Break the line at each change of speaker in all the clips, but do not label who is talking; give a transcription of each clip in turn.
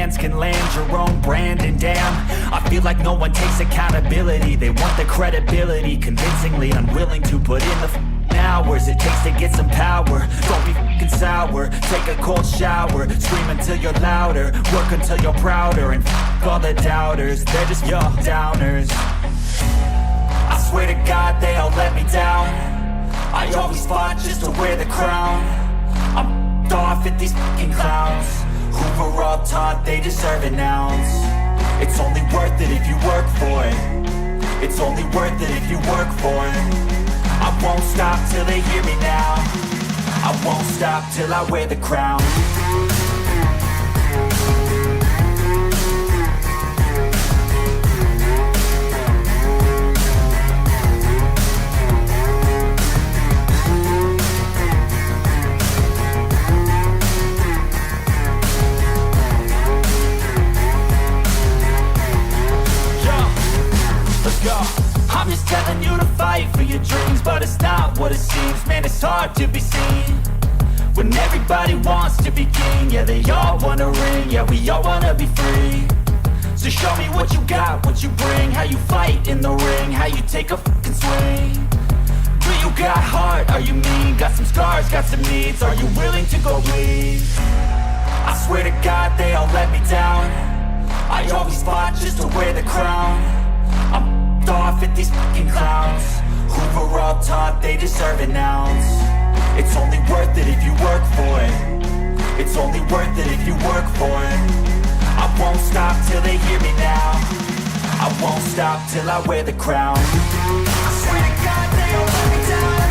hands can land your own brand. And damn, I feel like no one takes accountability. They want the credibility, convincingly unwilling to put in the hours it takes to get some power. Don't be fucking sour, take a cold shower, scream until you're louder, work until you're prouder, and all the doubters, they're just your downers. I swear to God they all let me down. I always fought just to wear the crown. I'm off at these fucking clowns who were all taught they deserve an ounce. It's only worth it if you work for it. It's only worth it if you work for it. I won't stop till they hear me now. I won't stop till I wear the crown. I'm just telling you to fight for your dreams, but it's not what it seems. Man, it's hard to be seen when everybody wants to be king. Yeah, they all wanna ring, yeah, we all wanna be free. So show me what you got, what you bring, how you fight in the ring, how you take a fucking swing. Do you got heart, are you mean? Got some scars, got some needs, are you willing to go bleed? I swear to God they all let me down. I always fought just to wear the crown. I'm off at these fucking clowns who were all taught they deserve an ounce. It's only worth it if you work for it. It's only worth it if you work for it. I won't stop till they hear me now. I won't stop till I wear the crown. I swear to God they all let me down.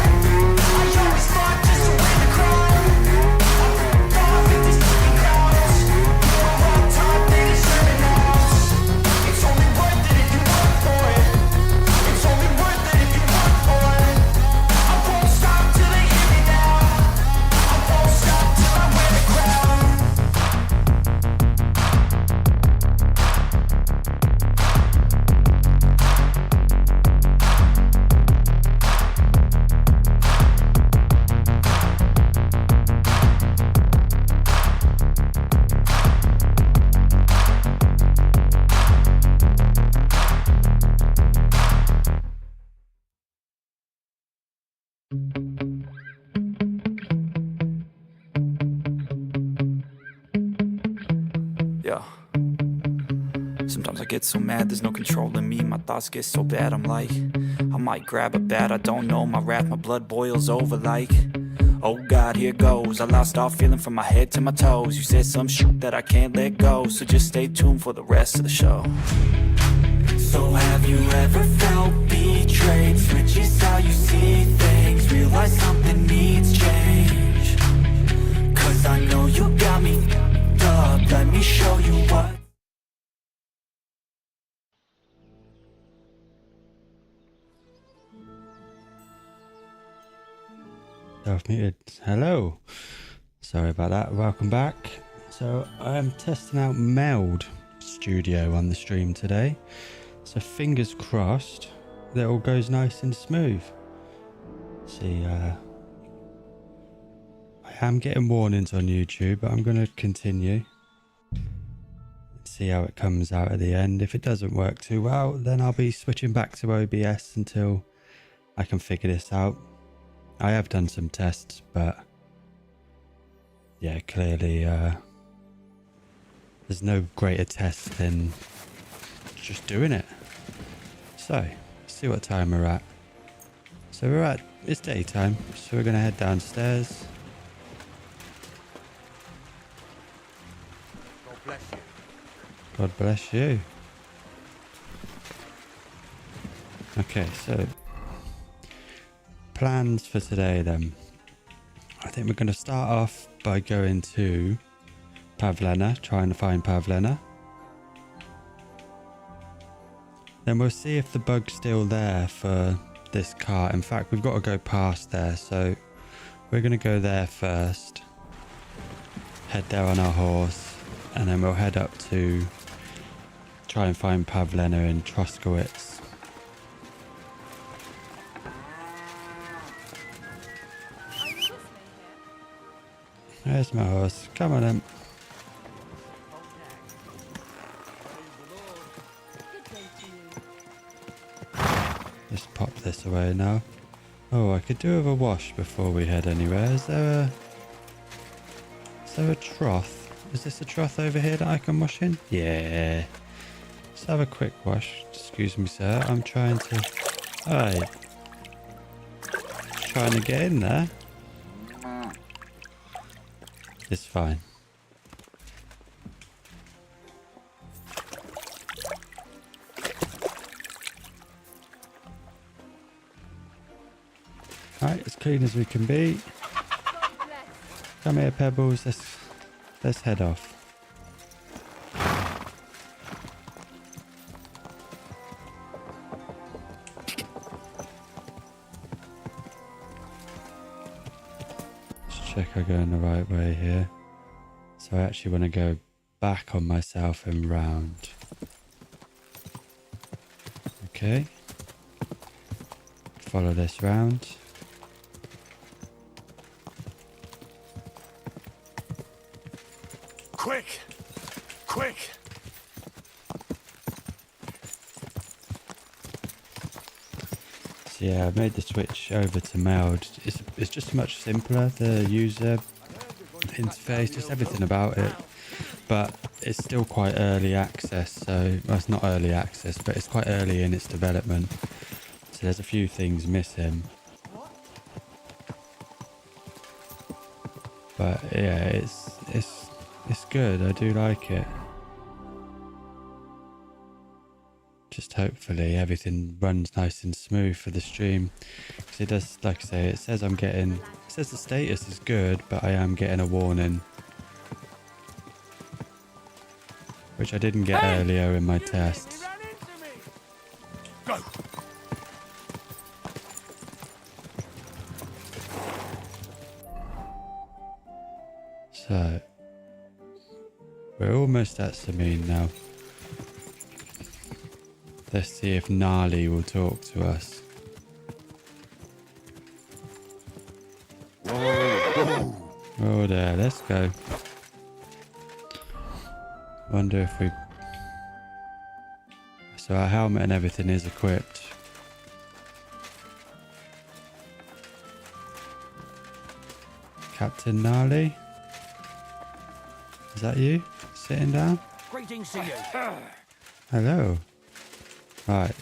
I always fought just to wear the crown. I'm off at these fucking clowns who were all taught they deserve an ounce. It's only worth it if you work for it. It's only worth it if you work for it. I won't stop till they hear me now. I won't stop till I wear the crown. Yeah. Sometimes I get so mad, there's no controlling me. My thoughts get so bad, I'm like, I might grab a bat, I don't know. My wrath, my blood boils over like, oh God, here goes. I lost all feeling from my head to my toes. You said some shit that I can't let go, so just stay tuned for the rest of the show. So have you ever felt betrayed? Switches how you see things, realize something needs change. Cause I know you got me f***ed up, let me show you what.
Self-muted. Hello. Sorry about that. Welcome back. So I am testing out Meld Studio on the stream today. So fingers crossed that all goes nice and smooth. See, I am getting warnings on YouTube, but I'm going to continue. See how it comes out at the end. If it doesn't work too well, then I'll be switching back to OBS until I can figure this out. I have done some tests, but yeah, clearly there's no greater test than just doing it. So, let's see what time we're at. So it's daytime, so we're going to head downstairs.
God bless you.
God bless you. Okay, so plans for today then. I think we're going to start off by going to Pavlena, trying to find Pavlena. Then we'll see if the bug's still there for this cart. In fact, we've got to go past there, so we're going to go there first. Head there on our horse, and then we'll head up to try and find Pavlena in Troskowitz. There's my horse. Come on in. this away now. Oh, I could do with a wash before we head anywhere. Is there a trough? Is this a trough over here that I can wash in? Yeah. Let's have a quick wash. Excuse me, sir. I'm trying to... Hey. Trying to get in there. It's fine. Alright, as clean as we can be. Come here, Pebbles. Let's head off. Let's check I'm going the right way here. So I actually want to go back on myself and round. Okay. Follow this round.
Quick! Quick!
So yeah, I made the switch over to meld. It's just much simpler, the user interface, just everything about it. But it's still quite early access, so well, it's not early access, but it's quite early in its development. So there's a few things missing. But yeah, it's good. I do like it. Just hopefully everything runs nice and smooth for the stream. Because it does, like I say, it says it says the status is good, but I am getting a warning. Which I didn't get earlier in my tests.
Go!
So, we're almost at Samine now. Let's see if Gnarly will talk to us. Oh there, let's go. Wonder if we... So our helmet and everything is equipped. Captain Gnarly? Is that you? Sitting down?
Greetings to you.
Hello. Right.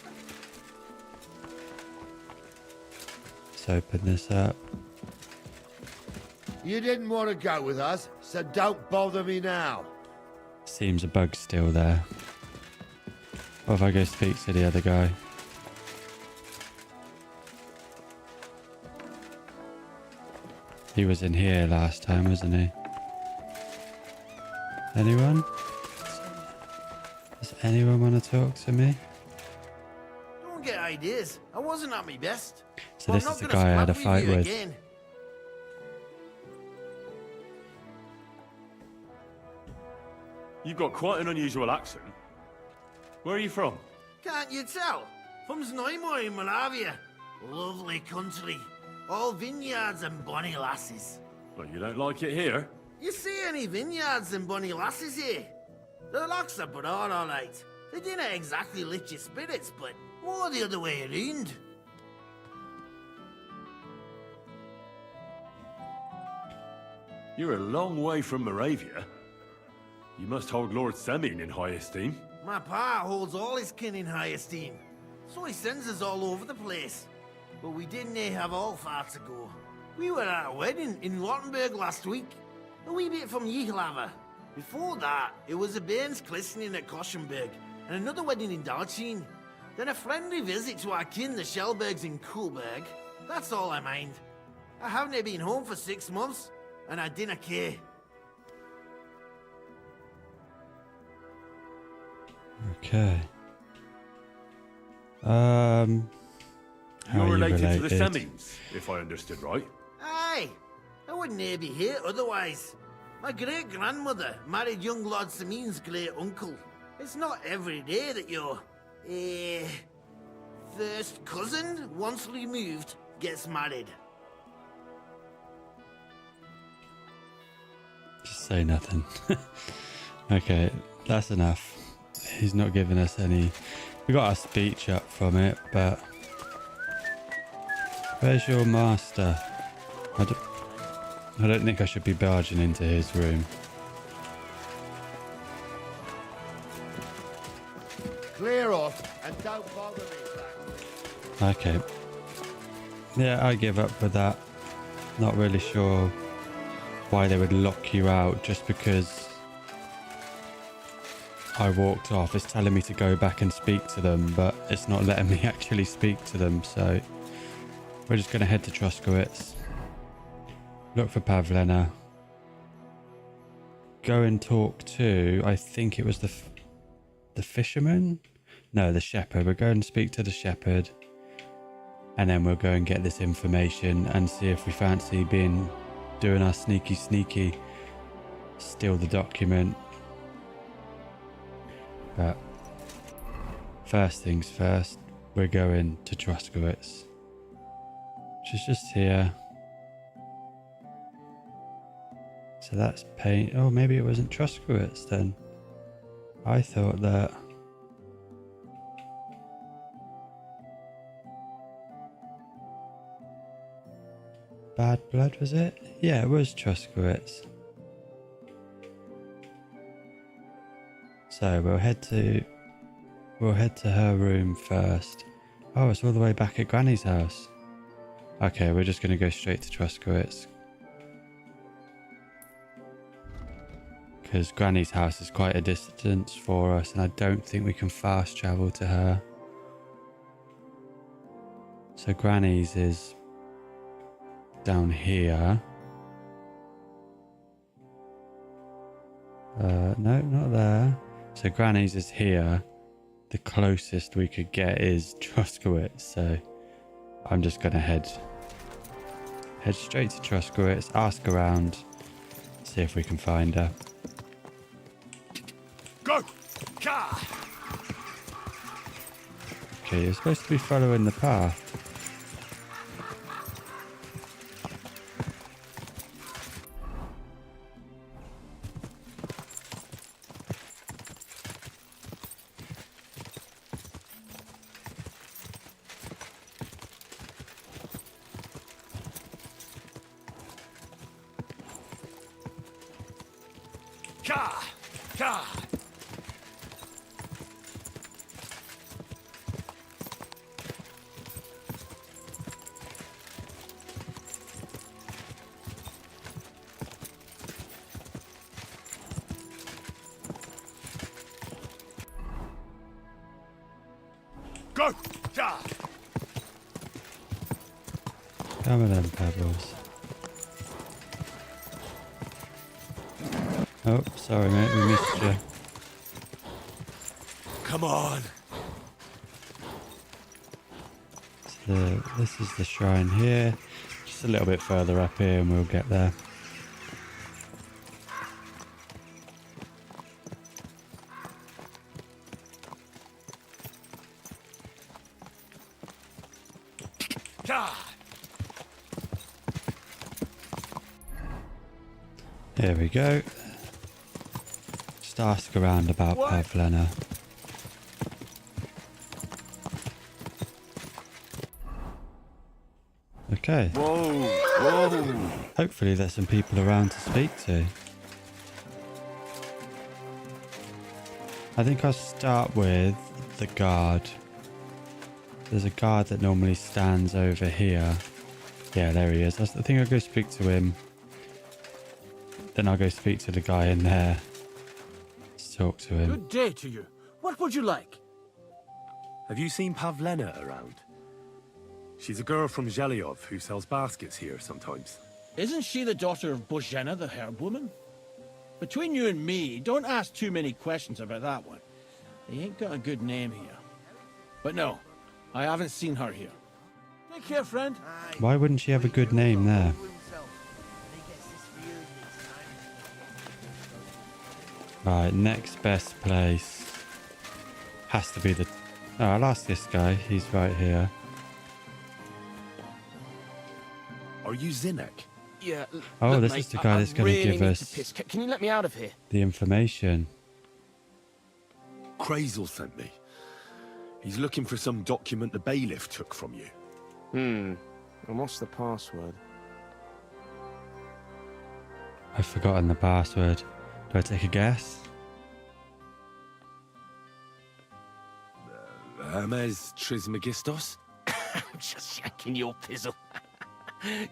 Let's open this up.
You didn't want to go with us, so don't bother me now.
Seems a bug's still there. What if I go speak to the other guy? He was in here last time, wasn't he? Anyone? Does anyone want to talk to me?
Don't get ideas. I wasn't at my best.
So
But
this
I'm
is
not
the
gonna
guy I had a
scrap
fight
you
with.
again.
You've got quite an unusual accent. Where are you from?
Can't you tell? From Znojmo in Moravia. Lovely country. All vineyards and bonny lasses.
Well, you don't like it here?
You see any vineyards and bonny lasses here? The locks are broad, all right. They didn't exactly lift your spirits, but more the other way around.
You're a long way from Moravia. You must hold Lord Semyon in high esteem.
My pa holds all his kin in high esteem, so he sends us all over the place. But we didn't have all far to go. We were at a wedding in Rottenburg last week, a wee bit from Yihlava. Before that, it was a bairn's christening at Koschenberg, and another wedding in Dalchin. Then a friendly visit to our kin, the Schellbergs in Kuhlberg. That's all I mind. I haven't been home for 6 months, and I didn't care.
Okay. How
You're
are you
related to the
related?
Semyons, if I understood right.
Aye, I wouldn't be here otherwise. My great-grandmother married young Lord Semyon's great-uncle. It's not every day that your, first cousin, once removed, gets married.
Just say nothing. Okay, that's enough. He's not giving us any... We got our speech up from it, but Where's your master? I don't think I should be barging into his room.
Clear off and don't bother me.
Okay. Yeah, I give up with that. Not really sure why they would lock you out just because I walked off. It's telling me to go back and speak to them, but it's not letting me actually speak to them. So we're just going to head to Troskowitz. Look for Pavlena. Go and talk to, I think it was the fisherman? No, the shepherd. We'll go and speak to the shepherd. And then we'll go and get this information and see if we fancy doing our sneaky, steal the document. But first things first, we're going to Troskowitz, which is just here. So that's paint. Oh, maybe it wasn't Troskowitz then. I thought that. Bad Blood, was it? Yeah, it was Troskowitz. So we'll head to her room first. Oh, it's all the way back at Granny's house. Okay, we're just going to go straight to Troskowitz. Because Granny's house is quite a distance for us and I don't think we can fast travel to her. So Granny's is down here. No, not there. So Granny's is here. The closest we could get is Troskowitz. So I'm just going to head straight to Troskowitz, ask around, see if we can find her.
Go! Ka!
Okay, you're supposed to be following the path.
Ka! Ka! Go! Ka!
Come on then, Pebbles. Oh, sorry mate, we missed you.
Come on!
This is the shrine here. Just a little bit further up here and we'll get there.
Ka!
Here we go. Just ask around about Pavlena. Okay.
Whoa! Whoa!
Hopefully there's some people around to speak to. I think I'll start with the guard. There's a guard that normally stands over here. Yeah, there he is. I think I'll go speak to him. Then I'll go speak to the guy in there. Let's talk to him.
Good day to you. What would you like?
Have you seen Pavlena around? She's a girl from Zhelyov who sells baskets here sometimes.
Isn't she the daughter of Bohemia, the herb woman? Between you and me, don't ask too many questions about that one. They ain't got a good name here. But no, I haven't seen her here. Take care, friend.
Why wouldn't she have a good name there? Right, next best place has to be the... Oh, I'll ask this guy. He's right here.
Are you Zinnek?
Yeah.
Oh,
look,
this
mate,
is the guy that's going to
really
give
need
us
to piss. Can you let me out of here?
the information.
Crazel sent me. He's looking for some document the bailiff took from you.
And what's the password?
I've forgotten the password. Do I take a guess?
Hermes Trismegistos?
I'm just shaking your pizzle.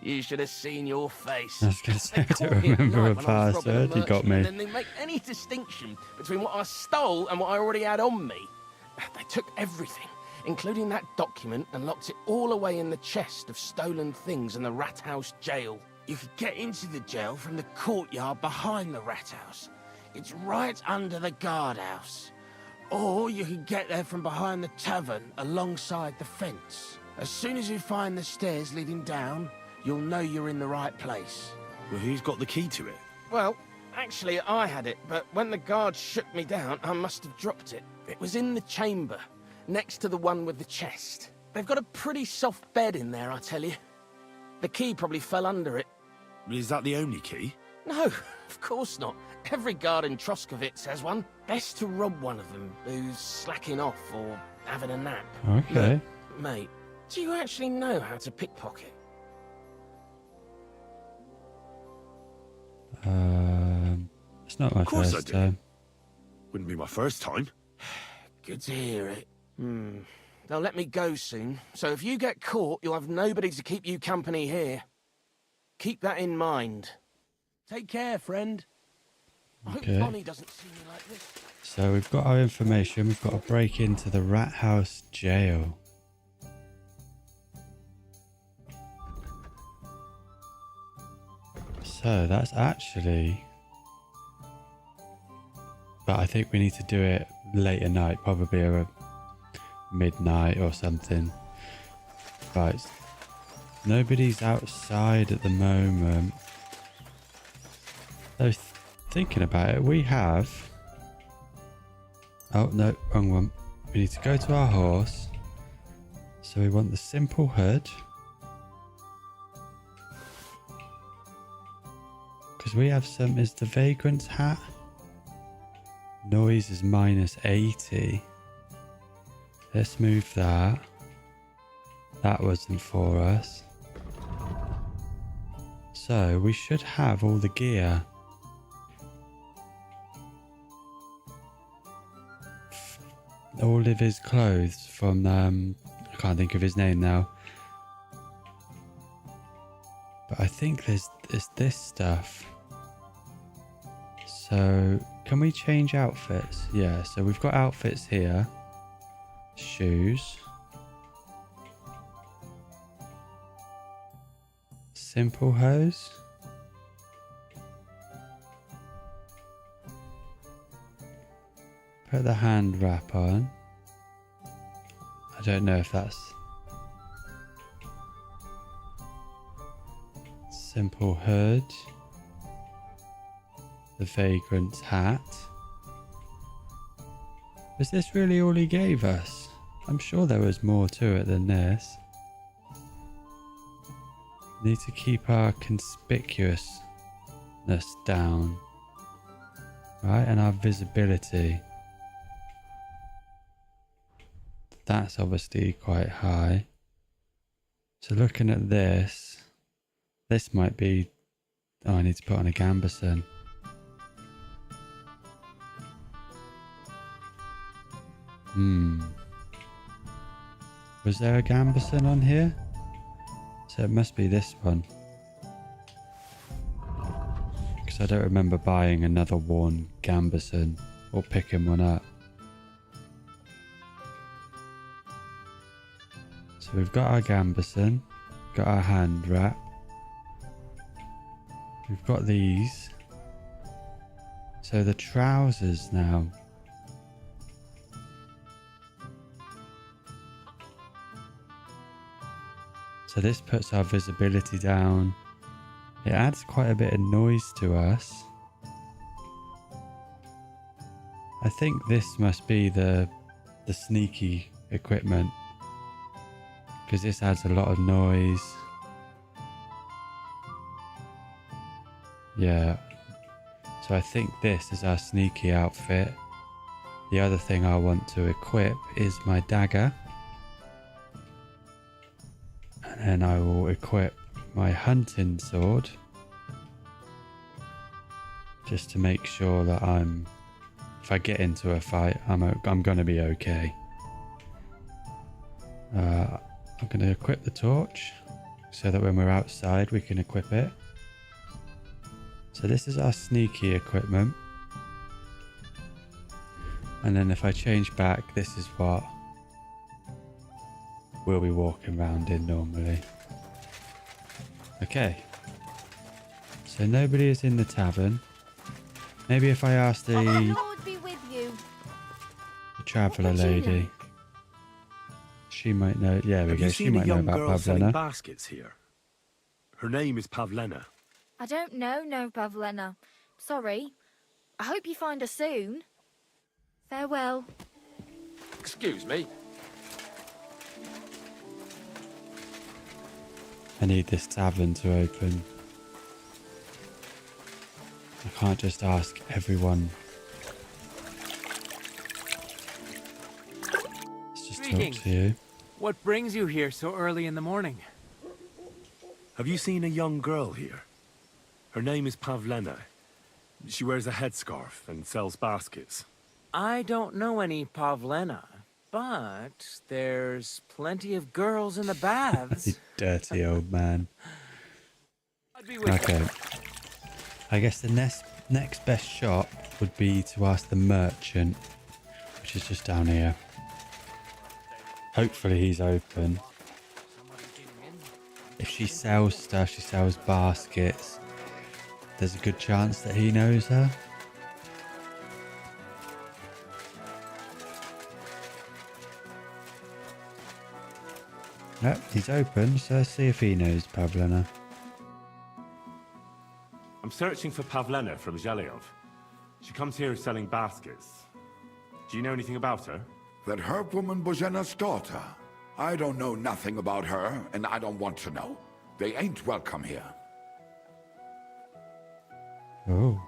You should have seen your face.
I was going to say, I
They
don't
caught me at
remember
night
a
when I was robbing
password. You got
merchant,
me.
And then they make any distinction between what I stole and what I already had on me. They took everything, including that document, and locked it all away in the chest of stolen things in the rat house jail. You could get into the jail from the courtyard behind the rat house. It's right under the guardhouse. Or you could get there from behind the tavern alongside the fence. As soon as you find the stairs leading down, you'll know you're in the right place.
Well, who's got the key to it?
Well, actually I had it, but when the guards shook me down, I must have dropped it. It was in the chamber, next to the one with the chest. They've got a pretty soft bed in there, I tell you. The key probably fell under it.
Is that the only key?
No, of course not. Every guard in Troskovitz has one. Best to rob one of them who's slacking off or having a nap.
Okay.
Look, mate, do you actually know how to pickpocket?
It's not my
Of course I
first
do.
time.
Wouldn't be my first time.
Good to hear it. They'll let me go soon, so if you get caught, you'll have nobody to keep you company here. Keep that in mind. Take care, friend. I hope
Okay.
Bonnie doesn't see me like this.
So we've got our information. We've got to break into the rat house jail. So that's actually... But I think we need to do it late at night, probably around midnight or something. Right. Nobody's outside at the moment. So thinking about it, we have... Oh, no, wrong one. We need to go to our horse. So we want the simple hood. Because we have some... Is the vagrant's hat? Noise is minus 80. Let's move that. That wasn't for us. So we should have all the gear. All of his clothes from I can't think of his name now. But I think there's this stuff. So can we change outfits? Yeah, so we've got outfits here. Shoes. Simple hose. Put the hand wrap on. I don't know if that's simple hood. The vagrant's hat. Was this really all he gave us? I'm sure there was more to it than this. Need to keep our conspicuousness down. Right, and our visibility. That's obviously quite high. So looking at this, this might be... Oh, I need to put on a gambeson. Was there a gambeson on here? So it must be this one. Because I don't remember buying another worn gambeson or picking one up. So we've got our gambeson, got our hand wrap. We've got these. So the trousers now. So this puts our visibility down. It adds quite a bit of noise to us. I think this must be the sneaky equipment. Because this adds a lot of noise. Yeah. So I think this is our sneaky outfit. The other thing I want to equip is my dagger. And I will equip my hunting sword. Just to make sure that if I get into a fight, I'm gonna be okay. I'm gonna equip the torch so that when we're outside we can equip it. So this is our sneaky equipment. And then if I change back, this is what we'll be walking around in normally. Okay. So nobody is in the tavern. Maybe if I ask the
Lord be with you.
traveller
What would you
lady.
like?
She might know. Yeah, we
Have
go.
you
She
seen a
might know
young
about
girl selling
Pavlena.
baskets here? Her name is Pavlena.
I don't know, no, Pavlena. Sorry. I hope you find her soon. Farewell.
Excuse me.
I need this tavern to open. I can't just ask everyone. Let's just talk
Greetings.
to you.
What brings you here so early in the morning?
Have you seen a young girl here? Her name is Pavlena. She wears a headscarf and sells baskets.
I don't know any Pavlena, but there's plenty of girls in the
You
baths.
dirty old man.
I'd be with
Okay.
you.
I guess the next best shot would be to ask the merchant, which is just down here. Hopefully he's open. If she sells stuff, she sells baskets, there's a good chance that he knows her. Yep, he's open, so let's see if he knows Pavlena.
I'm searching for Pavlena from Zhelyov. She comes here selling baskets. Do you know anything about her?
That herb woman Bohena's daughter. I don't know nothing about her, and I don't want to know. They ain't welcome here.
Oh.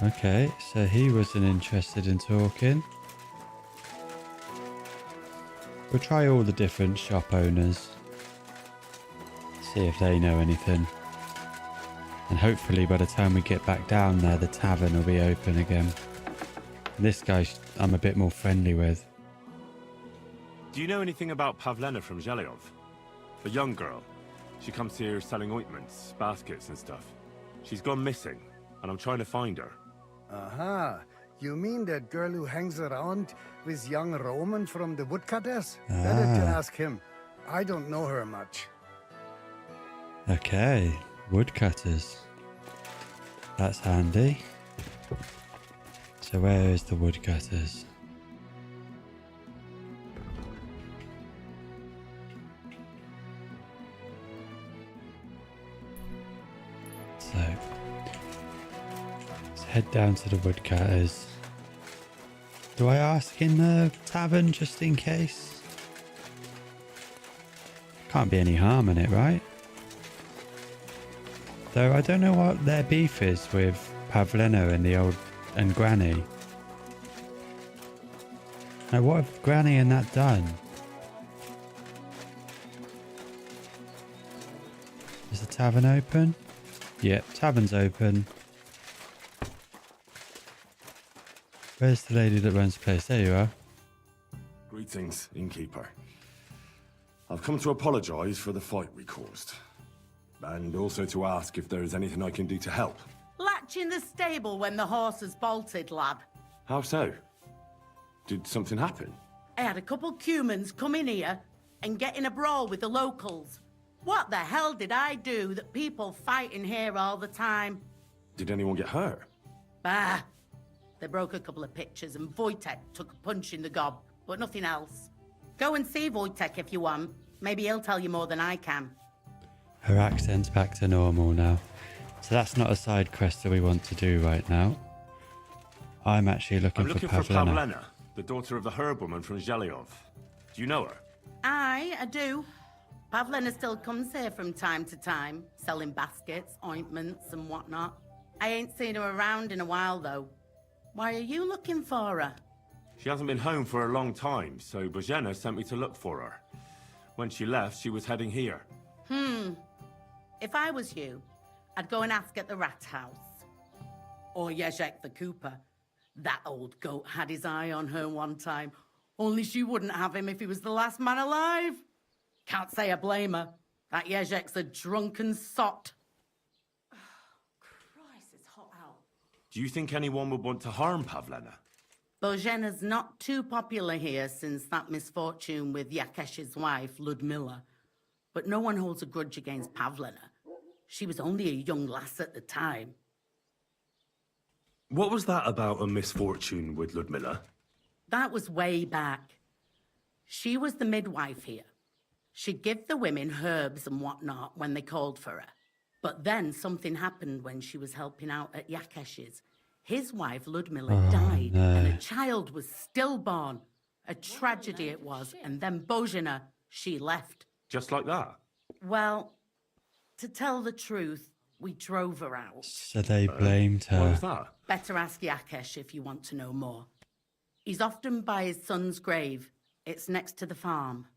Okay, so he wasn't interested in talking. We'll try all the different shop owners. See if they know anything. And hopefully by the time we get back down there, the tavern will be open again. And this guy I'm a bit more friendly with.
Do you know anything about Pavlena from Zhelyov? A young girl. She comes here selling ointments, baskets and stuff. She's gone missing, and I'm trying to find her.
Aha. You mean that girl who hangs around with young Roman from the woodcutters? Better to ask him. I don't know her much.
Okay, woodcutters. That's handy. So where is the woodcutters? So let's head down to the woodcutters. Do I ask in the tavern just in case? Can't be any harm in it, right? Though I don't know what their beef is with Pavlena and Granny. Now what have Granny and that done? Is the tavern open? Yep, tavern's open. Where's the lady that runs the place? There you are.
Greetings, innkeeper. I've come to apologize for the fight we caused. And also to ask if there is anything I can do to help.
Latch in the stable when the horses bolted, lad.
How so? Did something happen?
I had a couple cumans come in here and get in a brawl with the locals. What the hell did I do that people fighting here all the time?
Did anyone get hurt?
Bah! They broke a couple of pictures and Wojtek took a punch in the gob, but nothing else. Go and see Wojtek if you want. Maybe he'll tell you more than I can.
Her accent's back to normal now. So that's not a side quest that we want to do right now. I'm actually looking for Pavlena.
The daughter of the herb woman from Zhelyov. Do you know her?
I do. Pavlena still comes here from time to time, selling baskets, ointments and whatnot. I ain't seen her around in a while, though. Why are you looking for her?
She hasn't been home for a long time, so Bohemia sent me to look for her. When she left, she was heading here.
If I was you, I'd go and ask at the rat house. Or Jezek the cooper. That old goat had his eye on her one time. Only she wouldn't have him if he was the last man alive. Can't say I blame her. That Jezek's a drunken sot. Christ, it's hot out.
Do you think anyone would want to harm Pavlena?
Bohena's not too popular here since that misfortune with Yakesh's wife, Ludmilla. But no one holds a grudge against Pavlena. She was only a young lass at the time.
What was that about a misfortune with Ludmilla?
That was way back. She was the midwife here. She'd give the women herbs and whatnot when they called for her. But then something happened when she was helping out at Yakesh's. His wife, Ludmilla, died, and a child was stillborn. A tragedy it was, and then Bohemia, she left.
Just like that?
Well, to tell the truth, we drove her out.
So they blamed her.
What was that?
Better ask Yakesh if you want to know more. He's often by his son's grave. It's next to the farm.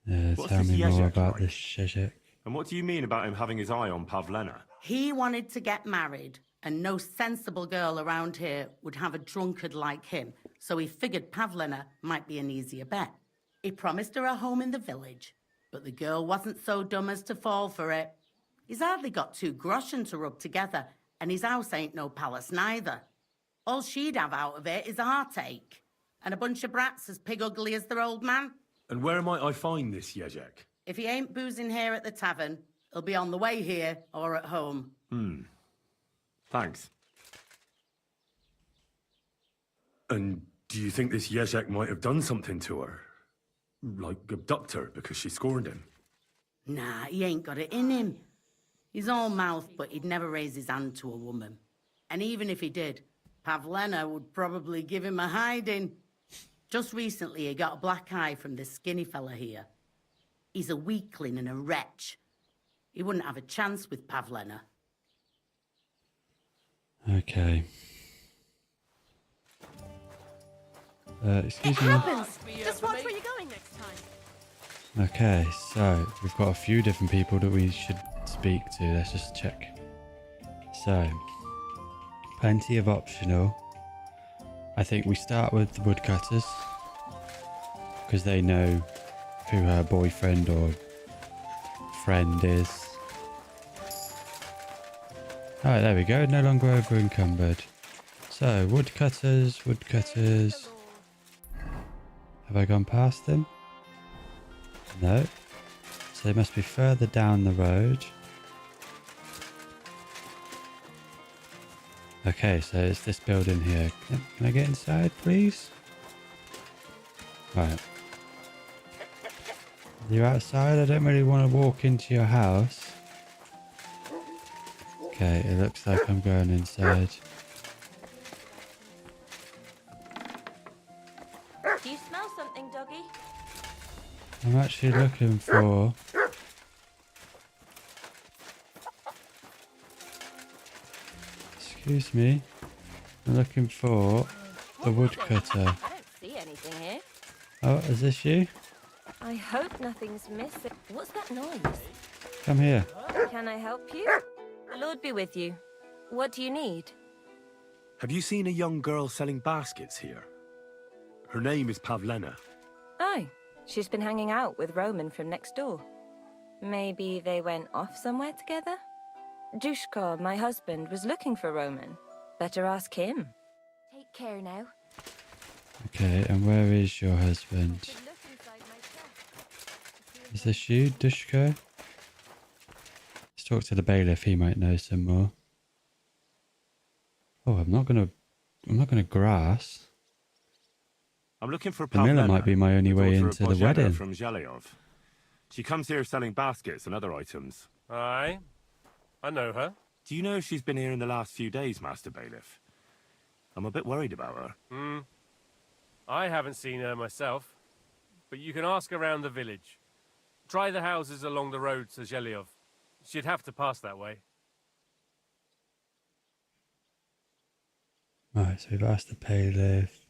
Tell me more about this Zizek.
And what do you mean about him having his eye on Pavlena?
He wanted to get married, and no sensible girl around here would have a drunkard like him, so he figured Pavlena might be an easier bet. He promised her a home in the village, but the girl wasn't so dumb as to fall for it. He's hardly got 2 groschen to rub together, and his house ain't no palace neither. All she'd have out of it is a heartache, and a bunch of brats as pig ugly as their old man.
And where might I find this Jezek?
If he ain't boozing here at the tavern, he'll be on the way here or at home.
Thanks. And do you think this Jezek might have done something to her? Like abduct her because she scorned him?
Nah, he ain't got it in him. He's all mouth, but he'd never raise his hand to a woman. And even if he did, Pavlena would probably give him a hiding. Just recently, he got a black eye from this skinny fella here. He's a weakling and a wretch. He wouldn't have a chance with Pavlena.
Okay. Excuse me.
Just watch where you're going next time.
Okay, so we've got a few different people that we should speak to. Let's just check. So, plenty of optional. I think we start with the woodcutters because they know who her boyfriend or friend is. Alright, there we go. No longer over encumbered. So, woodcutters. Have I gone past them? No. So they must be further down the road. Okay, so it's this building here. Can I get inside, please? Right. You're outside? I don't really want to walk into your house. Okay, it looks like I'm going inside.
Do you smell something, doggy?
I'm actually looking for... Excuse me. I'm looking for the woodcutter.
I don't see anything here.
Oh, is this you?
I hope nothing's missing. What's that noise?
Come here.
Can I help you? The Lord be with you. What do you need?
Have you seen a young girl selling baskets here? Her name is Pavlena.
Oh, she's been hanging out with Roman from next door. Maybe they went off somewhere together? Dushka, my husband, was looking for Roman. Better ask him. Take care now.
Okay, and where is your husband? Is this you, Dushko? Let's talk to the bailiff, he might know some more. Oh, I'm not gonna grass.
I'm looking for
The miller
Pavlena,
might be my only way
daughter
into
of
the
Bohemia
wedding.
from Zhelyov. She comes here selling baskets and other items.
Aye, I know her.
Do you know if she's been here in the last few days, Master Bailiff? I'm a bit worried about her.
I haven't seen her myself, but you can ask around the village. Try the houses along the road to Zhelyov. She'd have to pass that way.
Right, so we've asked the bailiff.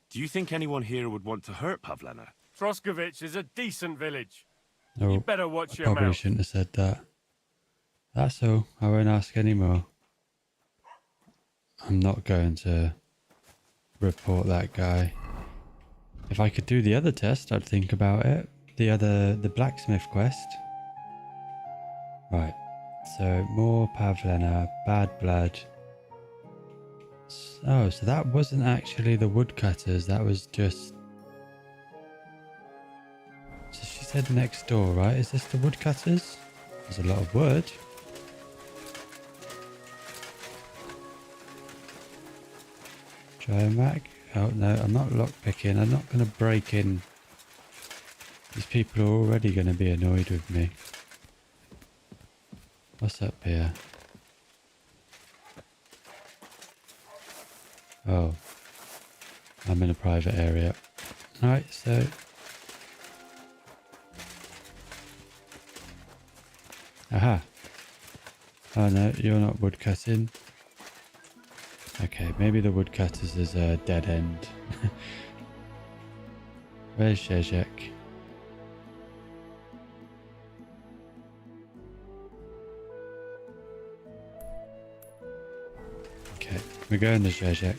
Do you think anyone here would want to hurt Pavlena?
Troskovich is a decent village.
Oh,
You better watch
I
your
probably
mouth.
shouldn't have said that. That's all. I won't ask anymore. I'm not going to report that guy. If I could do the other test, I'd think about it. The blacksmith quest. Right. So, more Pavlena, bad blood. Oh, so that wasn't actually the woodcutters. That was just... So she said next door, right? Is this the woodcutters? There's a lot of wood. Try a mag. Oh no, I'm not lockpicking. I'm not going to break in. These people are already going to be annoyed with me. What's up here? Oh. I'm in a private area. Alright, so... Aha. Oh no, you're not woodcutting. Okay, maybe the woodcutters is a dead end. Where's Zezek? Okay, we're going to Zezek.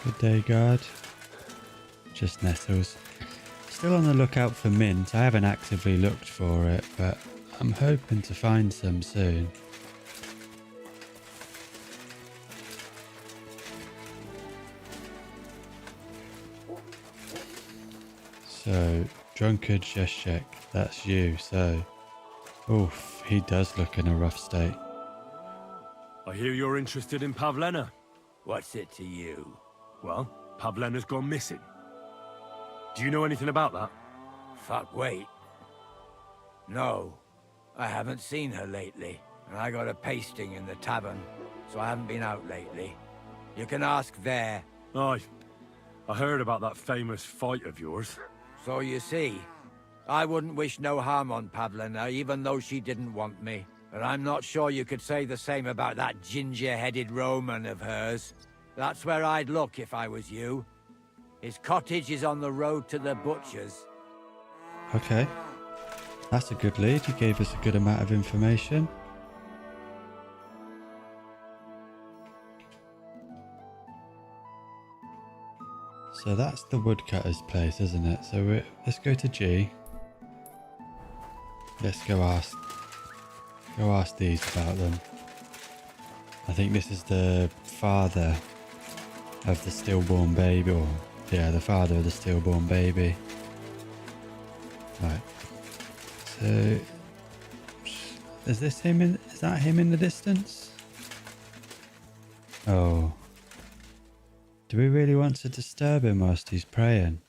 Good day, guard. Just nettles. Still on the lookout for mint. I haven't actively looked for it, but I'm hoping to find some soon. So, drunkard Zezek, that's you, so... Oof, he does look in a rough state.
I hear you're interested in Pavlena.
What's it to you?
Well, Pavlena's gone missing. Do you know anything about that?
Fuck, wait. No, I haven't seen her lately, and I got a pasting in the tavern, so I haven't been out lately. You can ask there.
Aye. I heard about that famous fight of yours.
So you see, I wouldn't wish no harm on Pavlena, even though she didn't want me. But I'm not sure you could say the same about that ginger-headed Roman of hers. That's where I'd look if I was you. His cottage is on the road to the butcher's.
Okay. That's a good lead. You gave us a good amount of information. So that's the woodcutter's place, isn't it? So let's go to G. Let's go ask these about them. I think this is the father of the stillborn baby, or yeah, the father of the stillborn baby. Right. So is this him in? Is that him in the distance? Oh. Do we really want to disturb him whilst he's praying?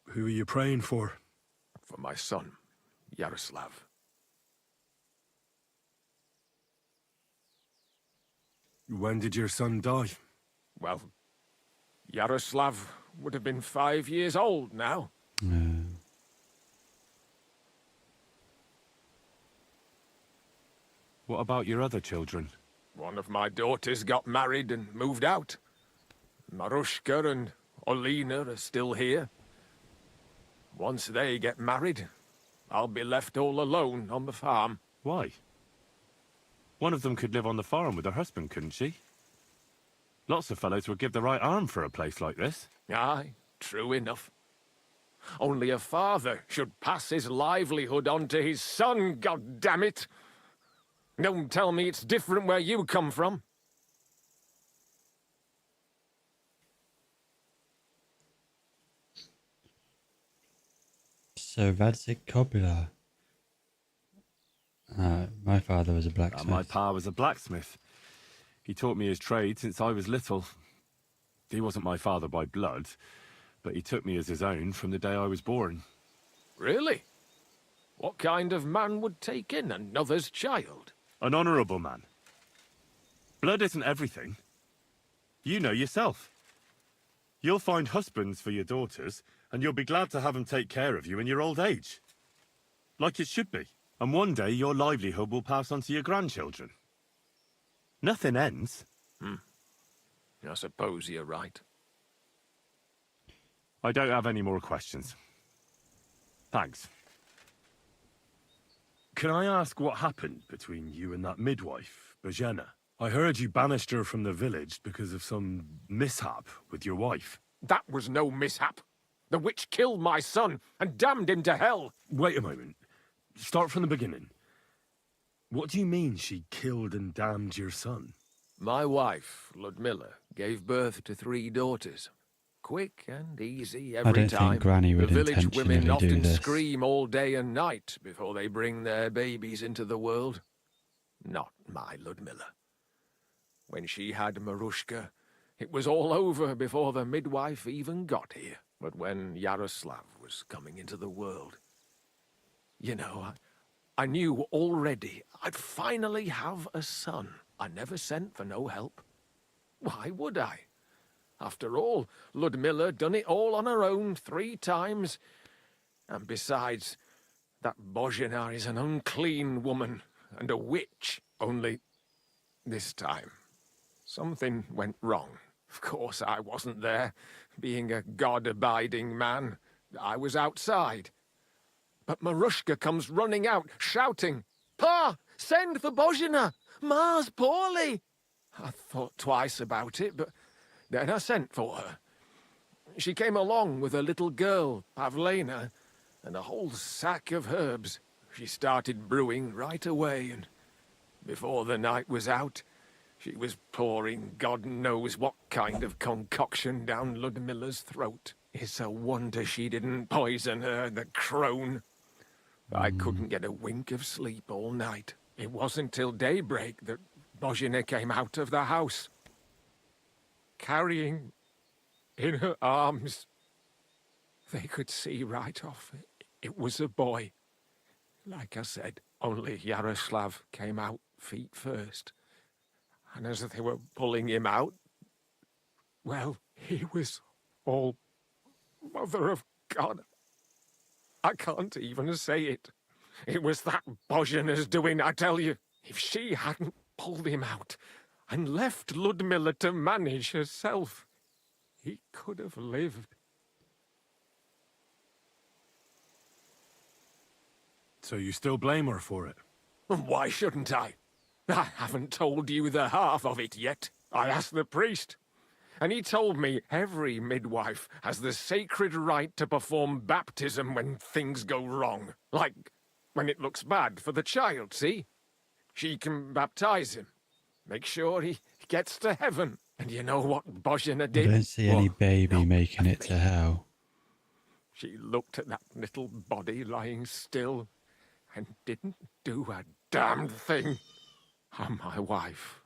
Who are you praying for?
For my son, Yaroslav.
When did your son die?
Well, Yaroslav would have been 5 years old now.
What about your other children?
One of my daughters got married and moved out. Marushka and Olina are still here. Once they get married, I'll be left all alone on the farm.
Why? One of them could live on the farm with her husband, couldn't she? Lots of fellows would give the right arm for a place like this.
Aye, true enough. Only a father should pass his livelihood on to his son, goddammit! Don't tell me it's different where you come from.
So Vadzik Kobula. My father was a blacksmith.
My pa was a blacksmith. He taught me his trade since I was little. He wasn't my father by blood, but he took me as his own from the day I was born.
Really? What kind of man would take in another's child?
An honourable man. Blood isn't everything. You know yourself. You'll find husbands for your daughters, and you'll be glad to have them take care of you in your old age. Like it should be. And one day your livelihood will pass on to your grandchildren. Nothing ends.
I suppose you're right.
I don't have any more questions. Thanks. Can I ask what happened between you and that midwife, Bohemia? I heard you banished her from the village because of some mishap with your wife.
That was no mishap. The witch killed my son and damned him to hell.
Wait a moment. Start from the beginning. What do you mean she killed and damned your son?
My wife, Ludmilla, gave birth to 3 daughters. Quick and easy every
don't
time.
think Granny would
the village
intentionally
women
do
often
this.
scream all day and night before they bring their babies into the world. Not my Ludmilla. When she had Marushka, it was all over before the midwife even got here. But when Yaroslav was coming into the world, you know, I knew already I'd finally have a son. I never sent for no help. Why would I? After all, Ludmilla done it all on her own 3 times. And besides, that Bohemia is an unclean woman and a witch. Only this time, something went wrong. Of course, I wasn't there. Being a God-abiding man, I was outside. But Marushka comes running out, shouting, "Pa, send for Bohemia! Ma's poorly!" I thought twice about it, but then I sent for her. She came along with a little girl, Pavlena, and a whole sack of herbs. She started brewing right away, and before the night was out, she was pouring God knows what kind of concoction down Ludmilla's throat. It's a wonder she didn't poison her, the crone. I couldn't get a wink of sleep all night. It wasn't till daybreak that Bohemia came out of the house, carrying in her arms. They could see right off it was a boy. Like I said, only Yaroslav came out feet first. And as they were pulling him out, well, he was all Mother of God. I can't even say it. It was that Bohemia's doing, I tell you. If she hadn't pulled him out and left Ludmilla to manage herself, he could have lived.
So you still blame her for it?
Why shouldn't I? I haven't told you the half of it yet. I asked the priest, and he told me every midwife has the sacred right to perform baptism when things go wrong. Like when it looks bad for the child, see? She can baptize him, make sure he gets to heaven. And you know what Bohemia did?
I don't see any baby making it to hell.
She looked at that little body lying still and didn't do a damned thing. And my wife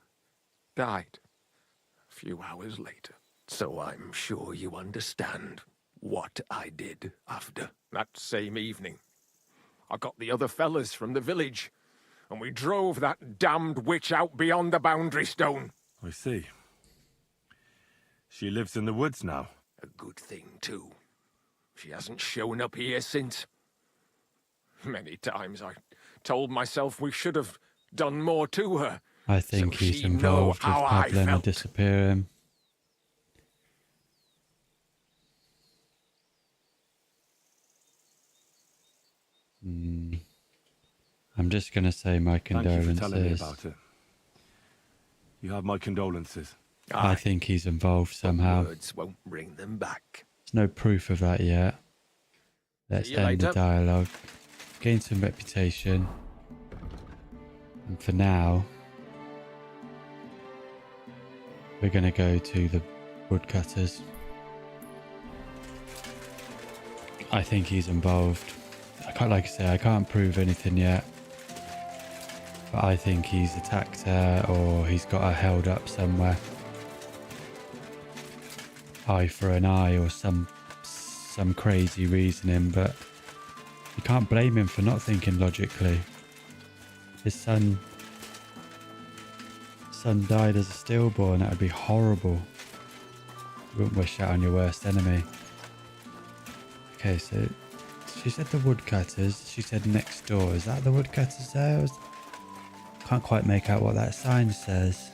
died a few hours later. So I'm sure you understand what I did after. That same evening, I got the other fellas from the village, and we drove that damned witch out beyond the boundary stone.
I see. She lives in the woods now.
A good thing, too. She hasn't shown up here since. Many times I told myself we should have done more to her.
I think
so
he's
she
involved with
know how I
Pavlena
felt.
disappearing. I'm just going to say my condolences.
Thank you for telling me about it. You have my condolences.
I think he's involved somehow.
Words won't bring them back.
There's no proof of that yet. Let's
See you
end the
later.
dialogue. Gain some reputation. And for now, we're going to go to the woodcutters. I think he's involved. Like I say, I can't prove anything yet. But I think he's attacked her or he's got her held up somewhere. Eye for an eye or some crazy reasoning, but you can't blame him for not thinking logically. His son died as a stillborn. That would be horrible. You wouldn't wish that on your worst enemy. Okay, so she said the woodcutters. She said next door. Is that the woodcutters there? Can't quite make out what that sign says.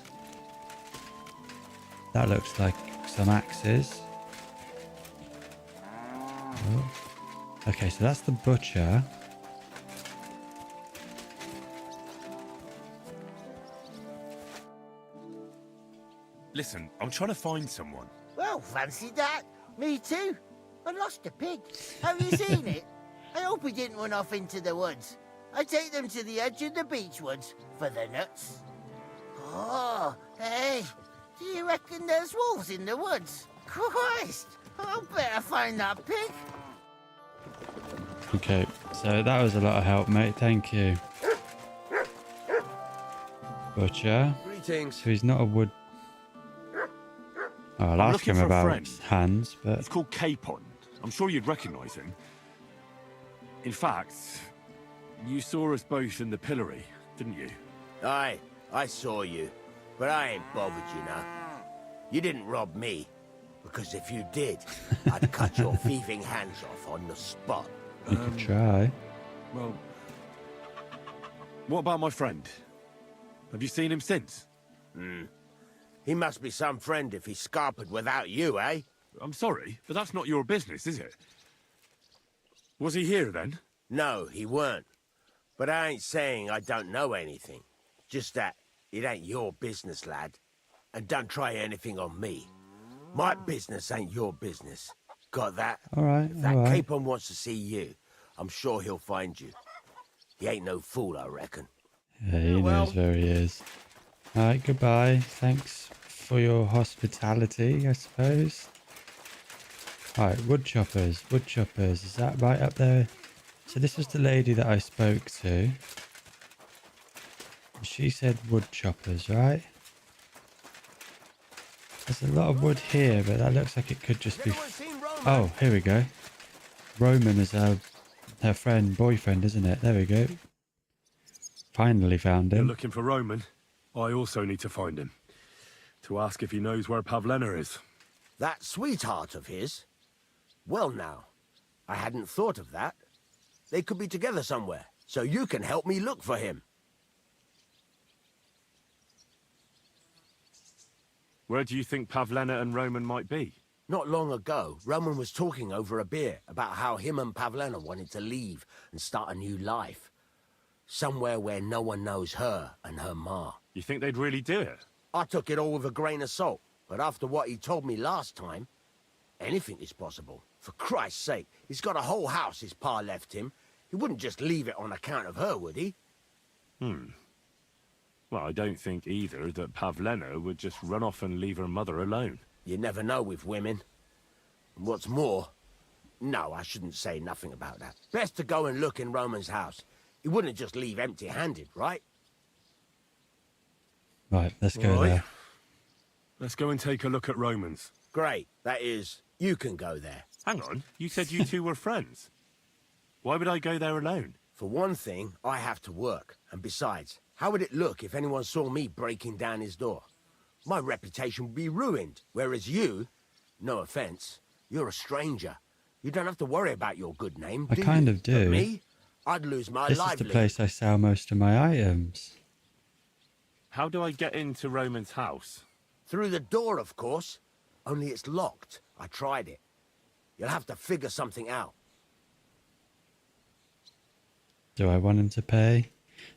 That looks like some axes. Oh. Okay, so that's the butcher.
Listen, I'm trying to find someone.
Well, fancy that. Me too. I lost a pig. Have you seen it? I hope he didn't run off into the woods. I take them to the edge of the beech woods for the nuts. Oh, hey, do you reckon there's wolves in the woods? Christ, I'll better find that pig.
Okay, so that was a lot of help, mate. Thank you. Butcher.
Greetings.
So he's not a wood... Oh, I'll ask him about his hands, but...
It's called Capon. I'm sure you'd recognise him. In fact, you saw us both in the pillory, didn't you?
Aye, I saw you. But I ain't bothered, you know. You didn't rob me. Because if you did, I'd cut your thieving hands off on the spot.
You could try.
Well, what about my friend? Have you seen him since?
He must be some friend if he's scarpered without you, eh?
I'm sorry, but that's not your business, is it? Was he here then?
No, he weren't. But I ain't saying I don't know anything. Just that it ain't your business, lad. And don't try anything on me. My business ain't your business. Got that?
Alright,
If that
alright.
Capon wants to see you, I'm sure he'll find you. He ain't no fool, I reckon.
Yeah, he knows where he is. Alright, goodbye. Thanks for your hospitality, I suppose. Alright, wood choppers. Wood choppers. Is that right up there? So this was the lady that I spoke to. She said wood choppers, right? There's a lot of wood here, but that looks like it could just be... Oh, here we go. Roman is her friend, boyfriend, isn't it? There we go. Finally found
You're
him.
looking for Roman. I also need to find him. To ask if he knows where Pavlena is.
That sweetheart of his? Well now, I hadn't thought of that. They could be together somewhere, so you can help me look for him.
Where do you think Pavlena and Roman might be?
Not long ago, Roman was talking over a beer about how him and Pavlena wanted to leave and start a new life. Somewhere where no one knows her and her ma.
You think they'd really do it?
I took it all with a grain of salt, but after what he told me last time, anything is possible. For Christ's sake, he's got a whole house his pa left him. He wouldn't just leave it on account of her, would he?
Well, I don't think either that Pavlena would just run off and leave her mother alone.
You never know with women. And what's more... No, I shouldn't say nothing about that. Best to go and look in Roman's house. He wouldn't just leave empty-handed, right?
Right, let's go
Right.
there.
Let's go and take a look at Roman's.
Great. That is, you can go there.
Hang on, you said you two were friends. Why would I go there alone?
For one thing, I have to work. And besides, how would it look if anyone saw me breaking down his door? My reputation would be ruined. Whereas you, no offense, you're a stranger. You don't have to worry about your good name,
I
do
kind
you?
of do.
But me, I'd lose my
This is
livelihood.
the place I sell most of my items.
How do I get into Roman's house?
Through the door, of course. Only it's locked. I tried it. You'll have to figure something out.
Do I want him to pay?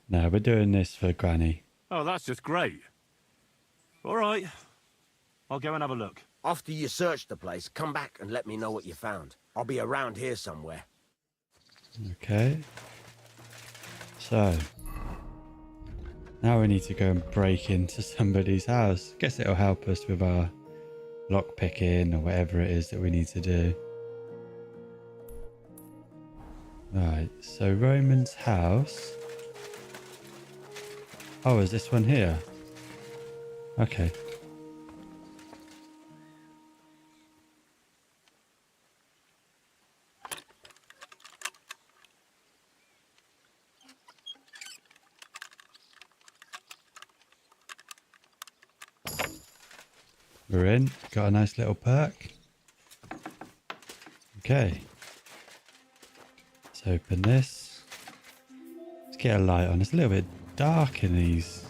No, we're doing this for Granny.
Oh, that's just great. All right. I'll go and have a look.
After you search the place, come back and let me know what you found. I'll be around here somewhere.
Okay. So. Now we need to go and break into somebody's house. Guess it'll help us with our lock picking or whatever it is that we need to do. Right, so Roman's house. Oh, is this one here? Okay. We're in. Got a nice little perk. Okay. Let's open this. Let's get a light on. It's a little bit dark in these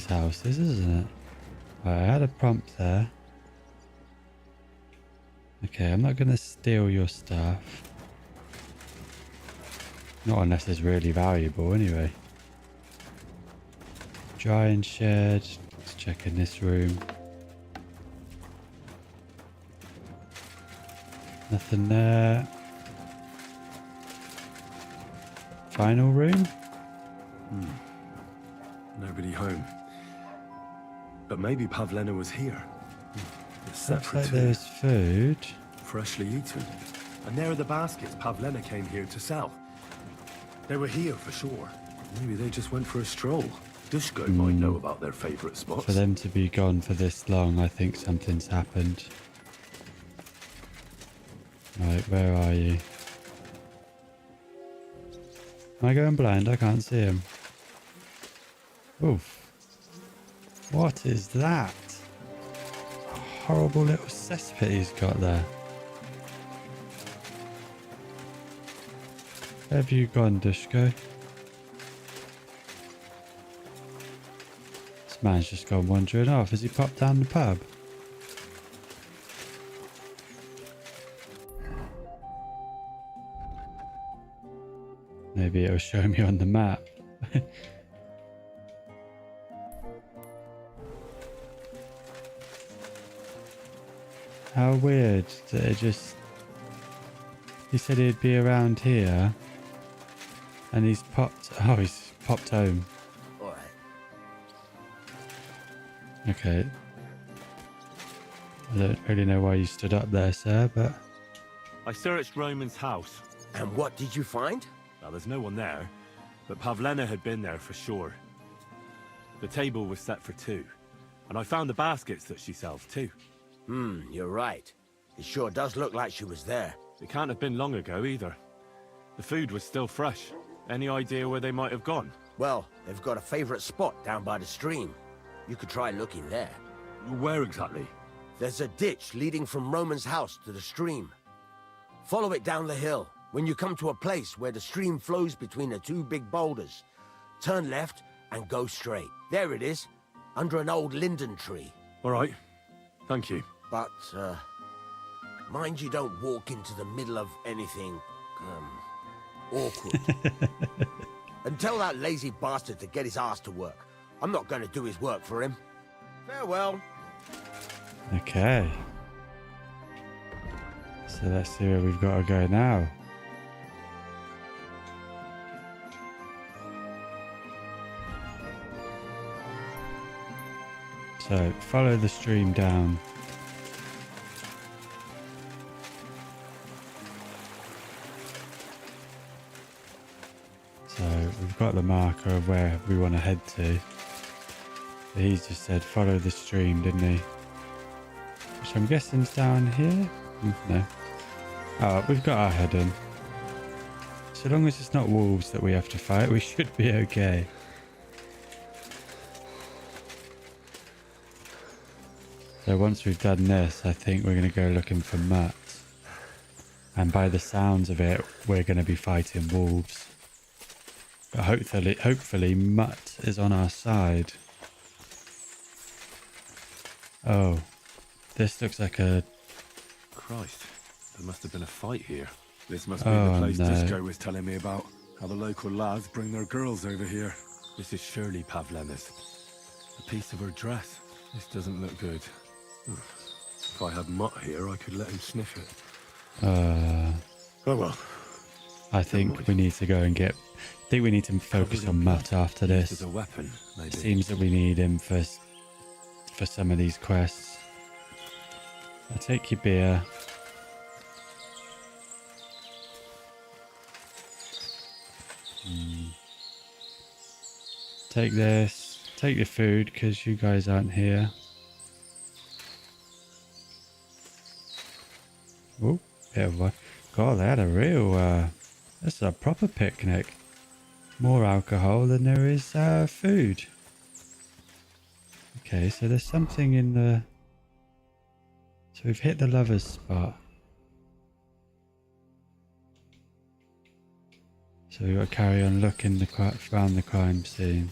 houses, isn't it? Right, I had a prompt there. Okay, I'm not going to steal your stuff. Not unless it's really valuable anyway. Drying shed. Let's check in this room. Nothing there. Final room?
Nobody home. But maybe Pavlena was here. It's set
Looks
for
like
two.
there's food.
Freshly eaten. And there are the baskets Pavlena came here to sell. They were here for sure. Maybe they just went for a stroll. Dushko might know about their favourite spots.
For them to be gone for this long, I think something's happened. Right, where are you? Am I going blind? I can't see him. Oof. What is that? A horrible little cesspit he's got there. Where have you gone, Dushko? This man's just gone wandering off. Has he popped down the pub? Maybe it'll show me on the map. How weird that it just... He said he'd be around here. And he's popped... Oh, he's popped home.
Alright.
Okay. I don't really know why you stood up there, sir, but...
I searched Roman's house.
And what did you find?
Well, there's no one there, but Pavlena had been there for sure. The table was set for two, and I found the baskets that she sells too.
You're right. It sure does look like she was there.
It can't have been long ago either. The food was still fresh. Any idea where they might have gone?
Well, they've got a favorite spot down by the stream. You could try looking there.
Where exactly?
There's a ditch leading from Roman's house to the stream. Follow it down the hill. When you come to a place where the stream flows between the two big boulders, turn left and go straight. There it is, under an old linden tree.
All right. Thank you.
But, mind you don't walk into the middle of anything, awkward. And tell that lazy bastard to get his ass to work. I'm not going to do his work for him. Farewell.
Okay. So let's see where we've got to go now. So, follow the stream down. So, we've got the marker of where we want to head to. He's just said follow the stream, didn't he? Which I'm guessing is down here? No. Oh, we've got our heading. So long as it's not wolves that we have to fight, we should be okay. So once we've done this, I think we're going to go looking for Mutt. And by the sounds of it, we're going to be fighting wolves. But hopefully Mutt is on our side. Oh, this looks like a...
Christ, there must have been a fight here. This must be the place Dushko was telling me about. How the local lads bring their girls over here. This is surely Pavlena's. A piece of her dress. This doesn't look good. If I had Mutt here, I could let him sniff it. Oh well.
I think we need to go and get... I think we need to focus on Mutt after this.
As a weapon, maybe.
Seems that we need him for some of these quests. I'll take your beer. take this. Take your food because you guys aren't here. Oh, bit of one. God, they had a real, this is a proper picnic. More alcohol than there is food. Okay, so there's something in the... So we've hit the lover's spot. So we've got to carry on looking around the crime scene.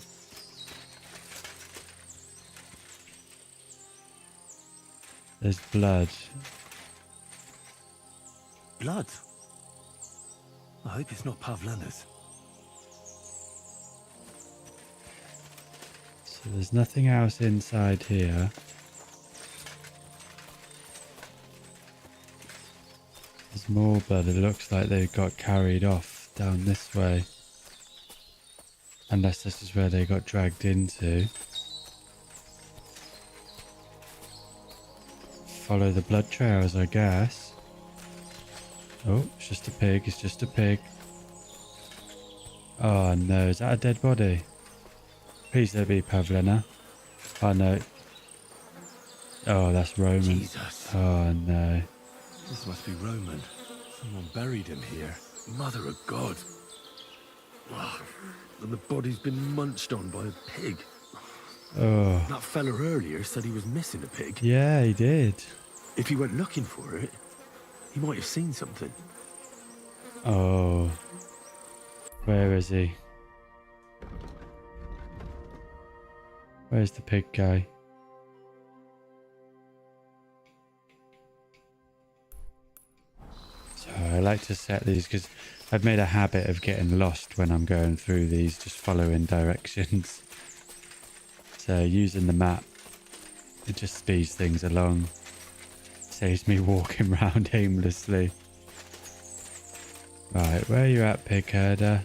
There's blood.
Blood? I hope it's not Pavlena's.
So there's nothing else inside here. There's more blood. It looks like they got carried off down this way. Unless this is where they got dragged into. Follow the blood trails, I guess. Oh, it's just a pig. It's just a pig. Oh no, is that a dead body? Please don't be Pavlena. Oh no. Oh, that's Roman.
Jesus.
Oh no.
This must be Roman. Someone buried him here. Mother of God. Oh, and the body's been munched on by a pig.
Oh.
That fella earlier said he was missing a pig.
Yeah, he did.
If he went looking for it, he might have seen something.
Oh. Where is he? Where's the pig guy? So I like to set these because I've made a habit of getting lost when I'm going through these, just following directions. So using the map, it just speeds things along. Saves me walking around aimlessly. Right, where are you at, pig herder?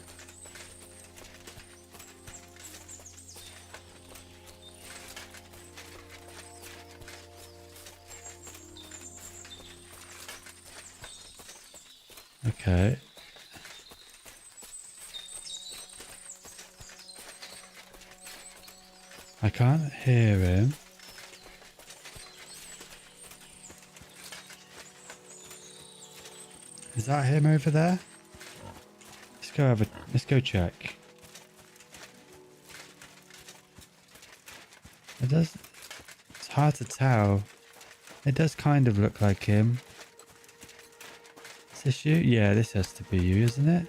Okay. I can't hear him. Is that him over there? Let's go check. It's hard to tell. It does kind of look like him. Is this you? Yeah, this has to be you, isn't it?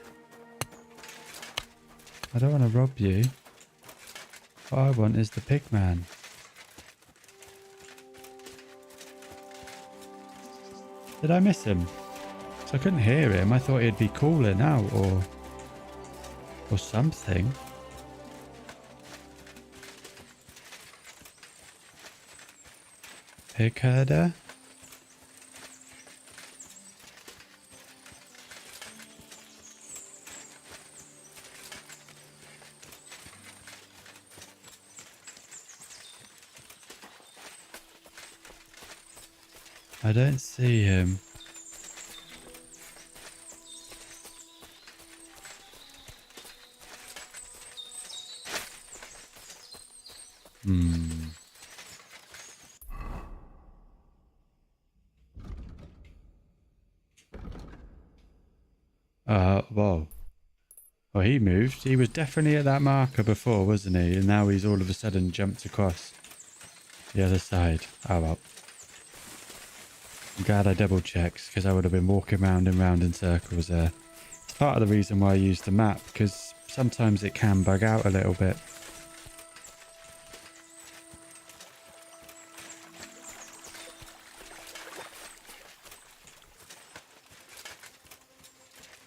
I don't want to rob you. What I want is the pig man. Did I miss him? So I couldn't hear him. I thought he'd be calling out or something. Pig herder? I don't see him. Whoa. Well, he moved. He was definitely at that marker before, wasn't he? And now he's all of a sudden jumped across the other side. Oh well. I'm glad I double checked because I would have been walking round and round in circles there. It's part of the reason why I use the map because sometimes it can bug out a little bit.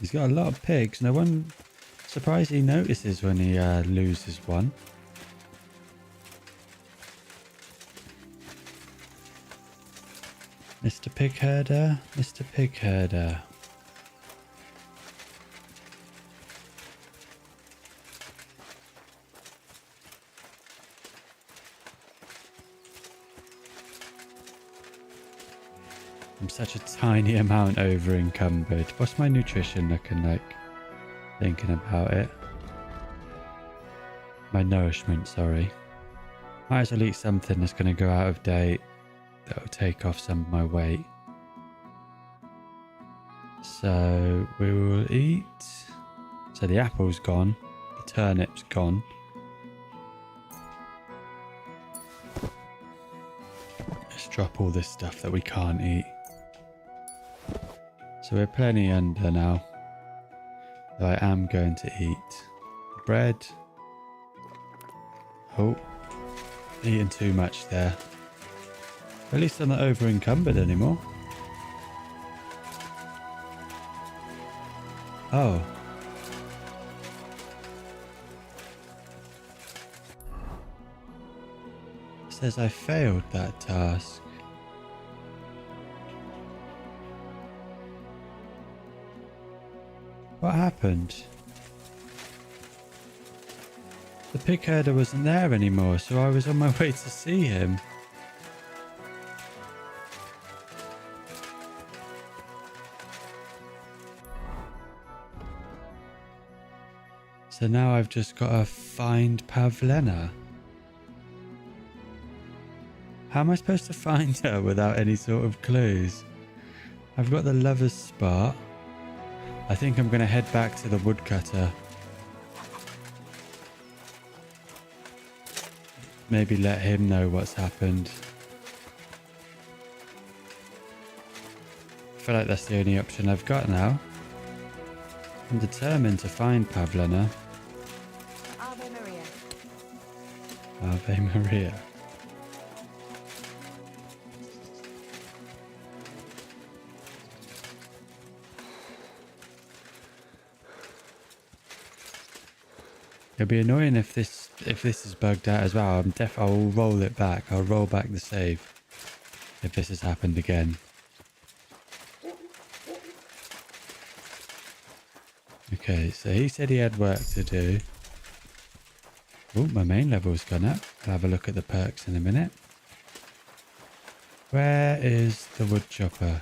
He's got a lot of pigs. No one surprised he notices when he loses one. Mr. Pig Herder, Mr. Pig Herder. I'm such a tiny amount over encumbered. What's my nutrition looking like? Thinking about it. My nourishment, sorry. Might as well eat something that's going to go out of date. That'll take off some of my weight. So we will eat. So the apple's gone. The turnip's gone. Let's drop all this stuff that we can't eat. So we're plenty under now. Though I am going to eat bread. Oh, eating too much there. At least I'm not over encumbered anymore. Oh. It says I failed that task. What happened? The pig herder wasn't there anymore, so I was on my way to see him. So now I've just got to find Pavlena. How am I supposed to find her without any sort of clues? I've got the lover's spot. I think I'm going to head back to the woodcutter. Maybe let him know what's happened. I feel like that's the only option I've got now. I'm determined to find Pavlena.
Ave Maria.
Ave Maria. It'll be annoying if this is bugged out as well. I'll roll it back. I'll roll back the save if this has happened again. Okay, so he said he had work to do. Oh, my main level's gone up. I'll have a look at the perks in a minute. Where is the wood chopper?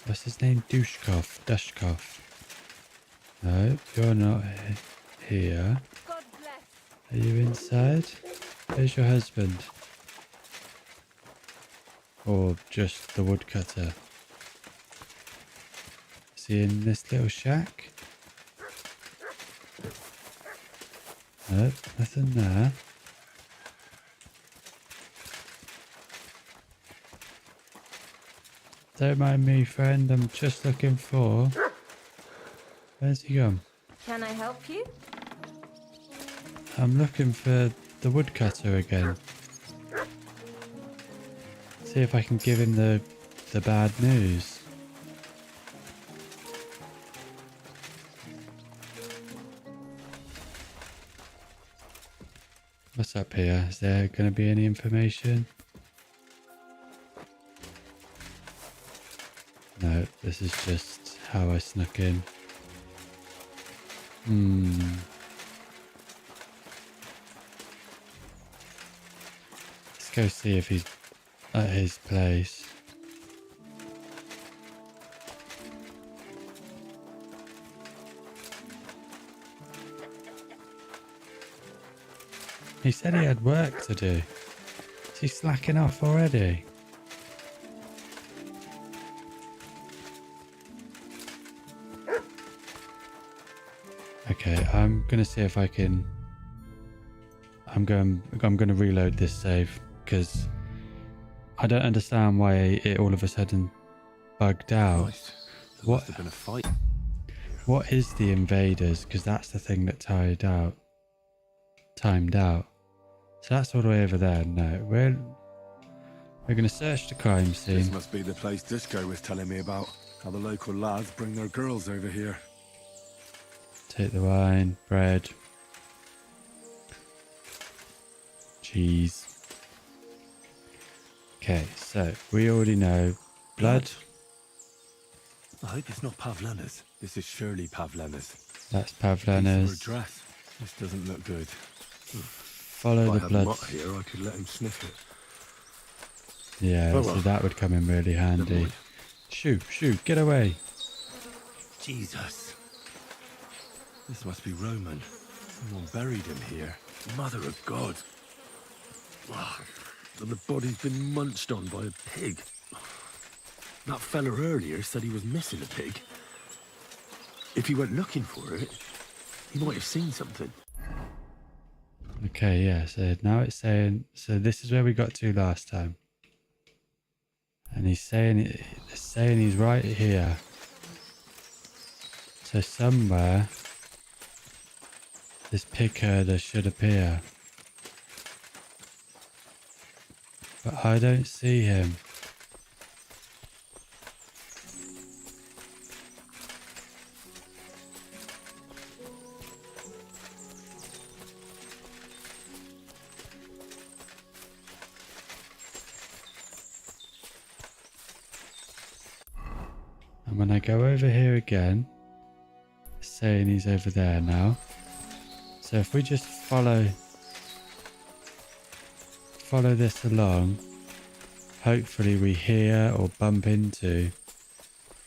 What's his name? Dushkov. No, you're not here.
God bless.
Are you inside? Where's your husband? Or just the woodcutter? Is he in this little shack? No, nothing there. Don't mind me, friend. I'm just looking for... Where's he gone?
Can I help you?
I'm looking for the woodcutter again. See if I can give him the bad news. What's up here? Is there going to be any information? No, this is just how I snuck in. Let's go see if he's at his place. He said he had work to do. Is he slacking off already? Okay, I'm gonna see if I can. I'm gonna reload this save because I don't understand why it all of a sudden bugged out.
What? Must have been a fight.
What is the invaders? Because that's the thing that timed out. So that's all the way over there. No, we're gonna search the crime scene.
This must be the place Disco was telling me about. How the local lads bring their girls over here.
Take the wine, bread, cheese. Okay, so we already know blood.
I hope it's not Pavlena's. This is surely Pavlena's.
That's
Her
Pavlena's.
dress. This doesn't look good.
Follow
If
the
I had
blood.
Mutt here, I could let him sniff it.
Yeah,
Oh,
so
well.
that would come in really handy.
mind.
Shoot, get away.
Jesus. This must be Roman. Someone buried him here. Mother of God. Ah, and the body's been munched on by a pig. That fella earlier said he was missing a pig. If he went looking for it, he might have seen something.
Okay, yeah, so now it's saying, so this is where we got to last time. And it's saying he's right here. So somewhere, this pig herder should appear. But I don't see him. And when I go over here again, it's saying he's over there now. So if we just follow this along, hopefully we hear or bump into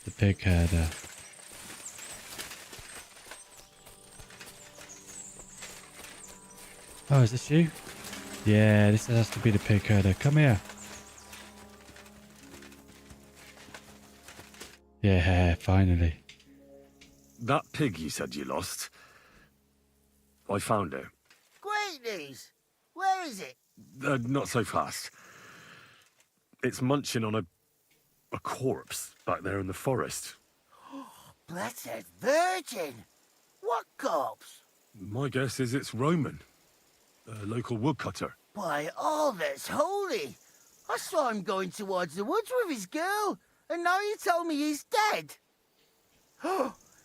the pig herder. Oh, is this you? Yeah, this has to be the pig herder. Come here. Yeah, finally.
That pig you said you lost, I found it.
Great news! Where is it?
Not so fast. It's munching on a corpse back there in the forest.
Blessed Virgin! What corpse?
My guess is it's Roman, a local woodcutter.
By all that's holy! I saw him going towards the woods with his girl, and now you tell me he's dead.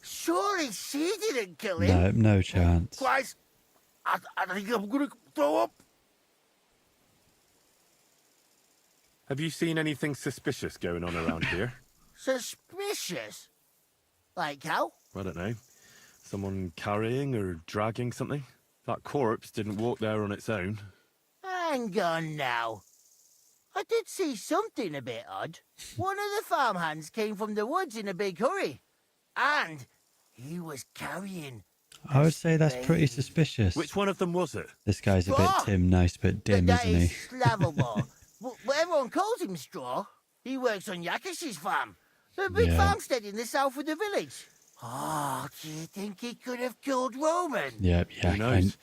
Surely she didn't kill him.
No chance.
Christ, I think I'm gonna throw up.
Have you seen anything suspicious going on around here?
Suspicious? Like how?
I don't know. Someone carrying or dragging something? That corpse didn't walk there on its own.
Hang on now. I did see something a bit odd. One of the farmhands came from the woods in a big hurry. And he was carrying...
I would say that's pretty suspicious.
Which one of them was it?
This guy's a bit nice but dim,
that
isn't he?
is Slavomir. But everyone calls him Straw. He works on Yakish's farm. A big farmstead in the south of the village. Oh, do you think he could have killed Roman?
Yep,
Who knows?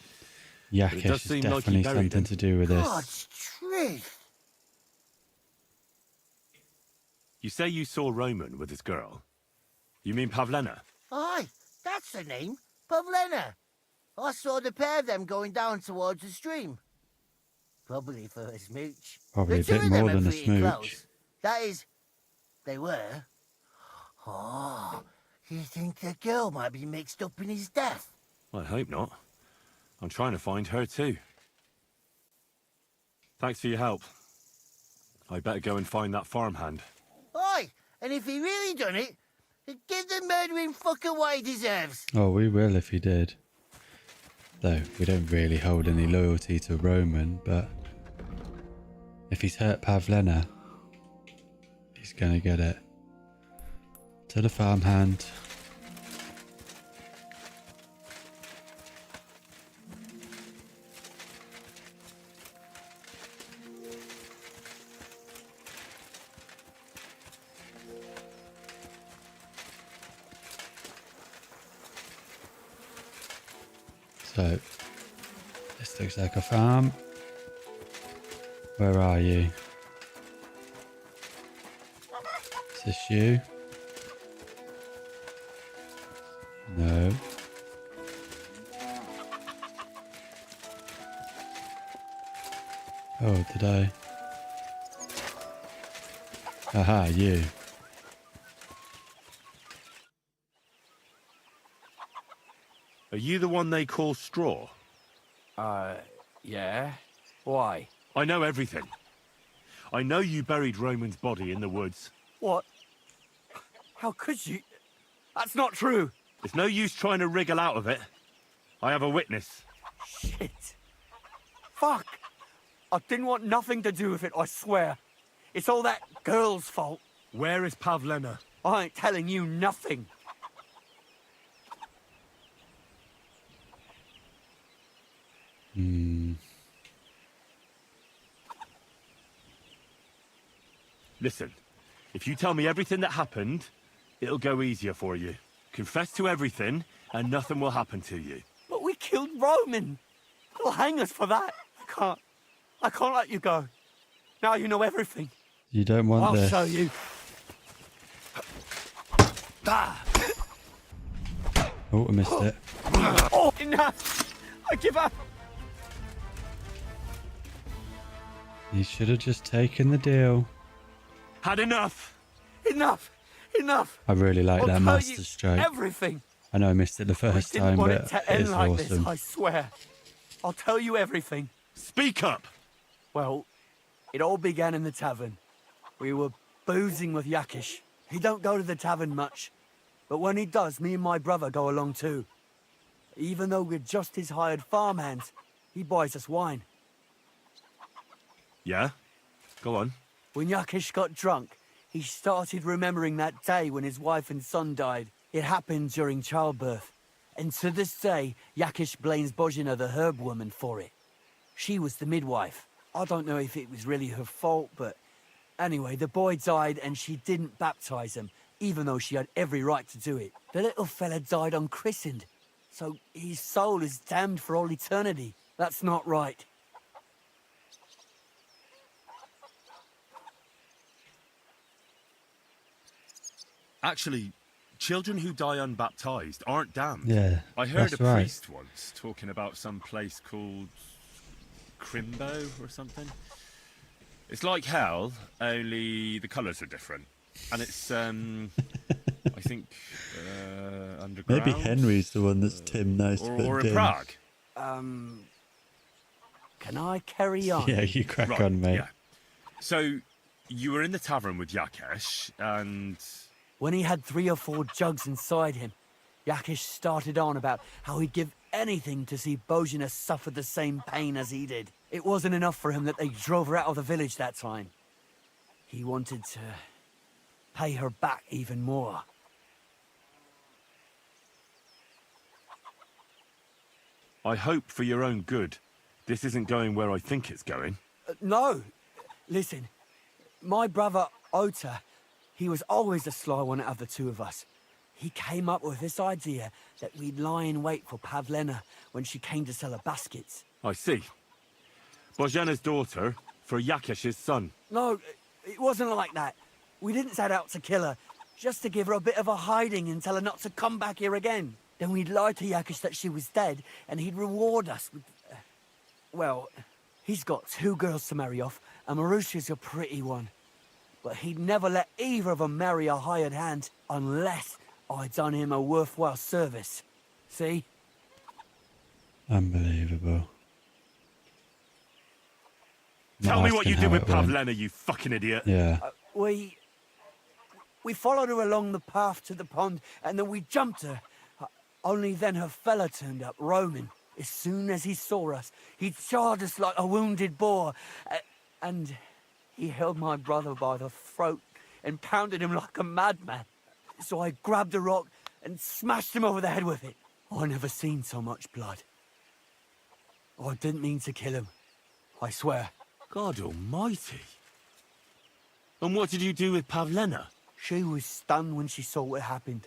Yakish is definitely something to do with this.
God's truth.
You say you saw Roman with his girl. You mean Pavlena?
Aye, that's the name. Pavlena. I saw the pair of them going down towards the stream. Probably for a smooch.
Probably
The
a
two
bit
of them
more
are
than a
pretty
smooch.
close. That is, they were. Oh, you think the girl might be mixed up in his death?
I hope not. I'm trying to find her too. Thanks for your help. I better go and find that farmhand.
Aye, and if he really done it, give the murdering fucker what he deserves.
Oh, we will if he did. Though, we don't really hold any loyalty to Roman, but if he's hurt Pavlena, he's gonna get it. To the farmhand. So, this looks like a farm. Where are you? Is this you? No. Oh, did I? Aha, you.
Are you the one they call Straw?
Yeah. Why?
I know everything. I know you buried Roman's body in the woods.
What? How could you? That's not true.
It's no use trying to wriggle out of it. I have a witness.
Shit. Fuck. I didn't want nothing to do with it, I swear. It's all that girl's fault.
Where is Pavlena?
I ain't telling you nothing.
Listen, if you tell me everything that happened, it'll go easier for you. Confess to everything, and nothing will happen to you.
But we killed Roman. They'll hang us for that. I can't let you go. Now you know everything.
You don't want
I'll
this.
show you.
Oh, I missed it.
Oh, enough! I give up.
You should have just taken the deal.
Had enough.
Enough. Enough.
I really like
I'll
that
tell
master
you
stroke.
everything.
I know I missed it the first
Didn't
time,
want
but
it to end
it's
like
awesome.
this, I swear. I'll tell you everything.
Speak up.
Well, it all began in the tavern. We were boozing with Yakish. He don't go to the tavern much, but when he does, me and my brother go along too. Even though we're just his hired farmhands, he buys us wine.
Yeah? Go on.
When Yakish got drunk, he started remembering that day when his wife and son died. It happened during childbirth. And to this day, Yakish blames Bohemia, the herb woman, for it. She was the midwife. I don't know if it was really her fault, but anyway, the boy died and she didn't baptize him, even though she had every right to do it. The little fella died unchristened, so his soul is damned for all eternity. That's not right.
Actually, children who die unbaptized aren't damned.
Yeah,
I heard
that's
a
right.
priest once talking about some place called Crimbo or something. It's like hell, only the colours are different. And it's, I think, underground.
Maybe Henry's the one that's Tim knows to put
Or in
Tim.
Prague.
Can I carry on?
Yeah, you crack
Right,
on, mate.
yeah. So, you were in the tavern with Yakesh, and...
When he had 3 or 4 jugs inside him, Yakish started on about how he'd give anything to see Bohemia suffer the same pain as he did. It wasn't enough for him that they drove her out of the village that time. He wanted to pay her back even more.
I hope for your own good, this isn't going where I think it's going.
No! Listen, my brother Ota, he was always the sly one out of the two of us. He came up with this idea that we'd lie in wait for Pavlena when she came to sell her baskets.
I see. Bohemia's daughter for Yakesh's son.
No, it wasn't like that. We didn't set out to kill her, just to give her a bit of a hiding and tell her not to come back here again. Then we'd lie to Yakesh that she was dead, and he'd reward us with... well, he's got 2 girls to marry off, and Marusha's a pretty one. But he'd never let either of them marry a hired hand unless I'd done him a worthwhile service. See?
Unbelievable.
Tell me what you did with
Pavlena.
Pavlena, you fucking idiot.
Yeah.
We followed her along the path to the pond, and then we jumped her. Only then her fella turned up, Roman. As soon as he saw us, he charged us like a wounded boar. And he held my brother by the throat and pounded him like a madman. So I grabbed a rock and smashed him over the head with it. I never seen so much blood. I didn't mean to kill him, I swear.
God almighty. And what did you do with Pavlena?
She was stunned when she saw what happened.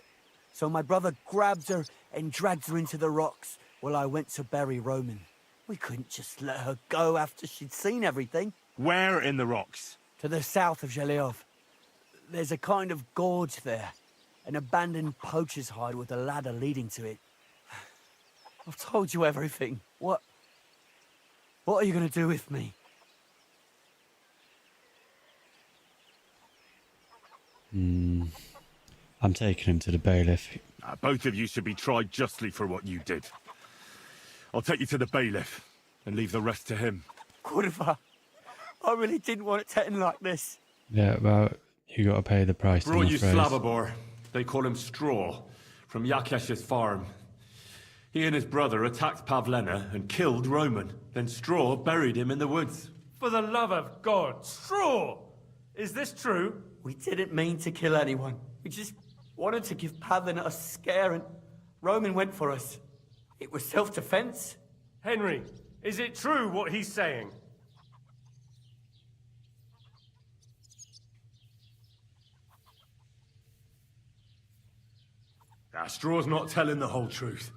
So my brother grabbed her and dragged her into the rocks while I went to bury Roman. We couldn't just let her go after she'd seen everything.
Where in the rocks?
To the south of Zhelyov. There's a kind of gorge there. An abandoned poacher's hide with a ladder leading to it. I've told you everything. What are you going to do with me?
I'm taking him to the bailiff.
Both of you should be tried justly for what you did. I'll take you to the bailiff and leave the rest to him.
Kurva, I really didn't want it to end like this.
Yeah, well, you got to pay the price.
Brought
I'm
you
afraid.
Slavobor. They call him Straw, from Yakesh's farm. He and his brother attacked Pavlena and killed Roman. Then Straw buried him in the woods.
For the love of God, Straw! Is this true?
We didn't mean to kill anyone. We just wanted to give Pavlena a scare, and Roman went for us. It was self-defense.
Henry, is it true what he's saying?
Straw's not telling the whole truth.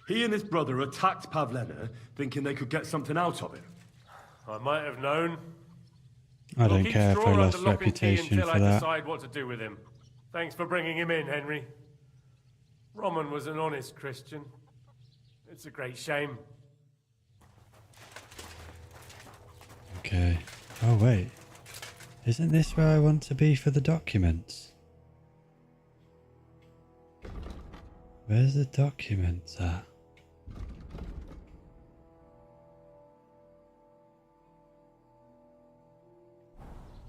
He and his brother attacked Pavlena, thinking they could get something out of it.
I might have known.
I don't
keep
care if I
Straw
lost
under lock and key
reputation
until
for
I
that.
decide what to do with him. Thanks for bringing him in, Henry. Roman was an honest Christian. It's a great shame.
Okay. Oh, wait. Isn't this where I want to be for the documents? Where's the documents at?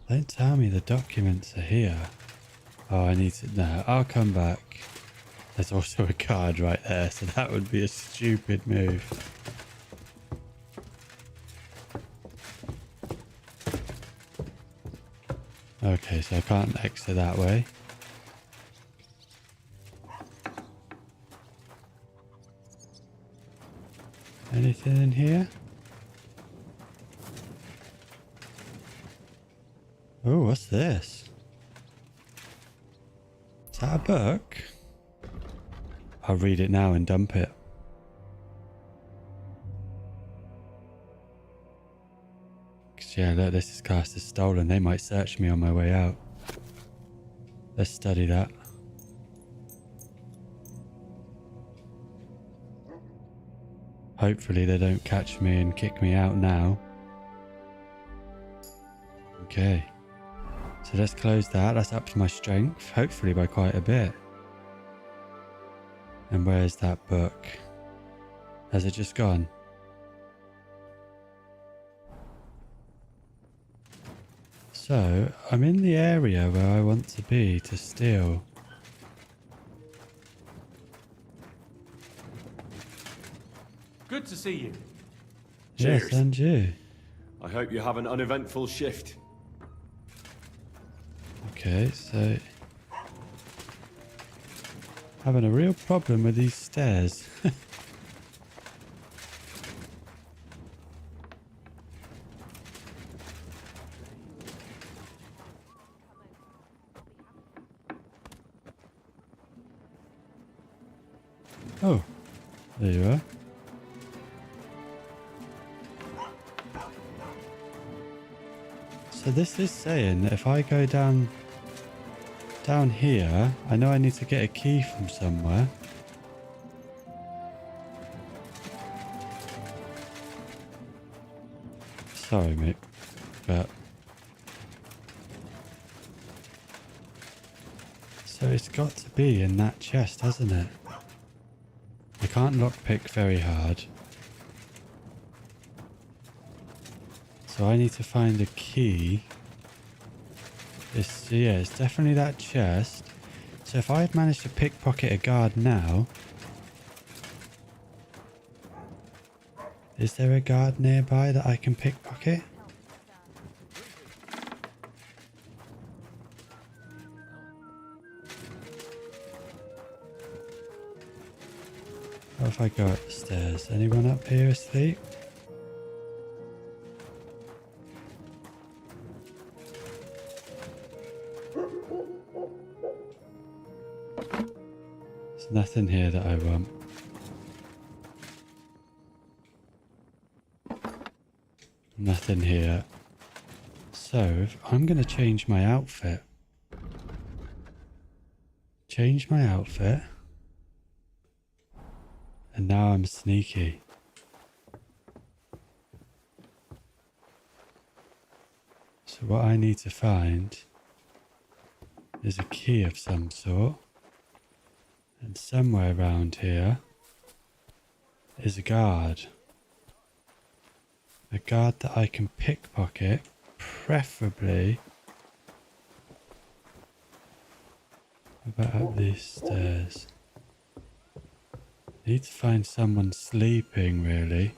Don't tell me the documents are here. Oh, I need to... No, I'll come back. There's also a card right there, so that would be a stupid move. Okay, so I can't exit that way. Anything in here? Oh, what's this? Is that a book? I'll read it now and dump it. Yeah, look, this is classed as stolen. They might search me on my way out. Let's study that. Hopefully they don't catch me and kick me out now. Okay. So let's close that. That's up to my strength. Hopefully by quite a bit. And where's that book? Has it just gone? So, I'm in the area where I want to be to steal.
Good to see you.
Yes,
Cheers.
and you.
I hope you have an uneventful shift.
Okay, so... having a real problem with these stairs. Oh, there you are. So this is saying that if I go down here, I know I need to get a key from somewhere. Sorry, mate, but... So it's got to be in that chest, hasn't it? I can't lockpick very hard. So I need to find a key. Yeah, it's definitely that chest. So if I had managed to pickpocket a guard now... Is there a guard nearby that I can pickpocket? What if I go up the stairs? Anyone up here asleep? There's nothing here that I want. Nothing here. So, I'm going to change my outfit. Change my outfit. And now I'm sneaky. So what I need to find is a key of some sort. And somewhere around here is a guard. A guard that I can pickpocket, preferably about up these stairs. Need to find someone sleeping, really.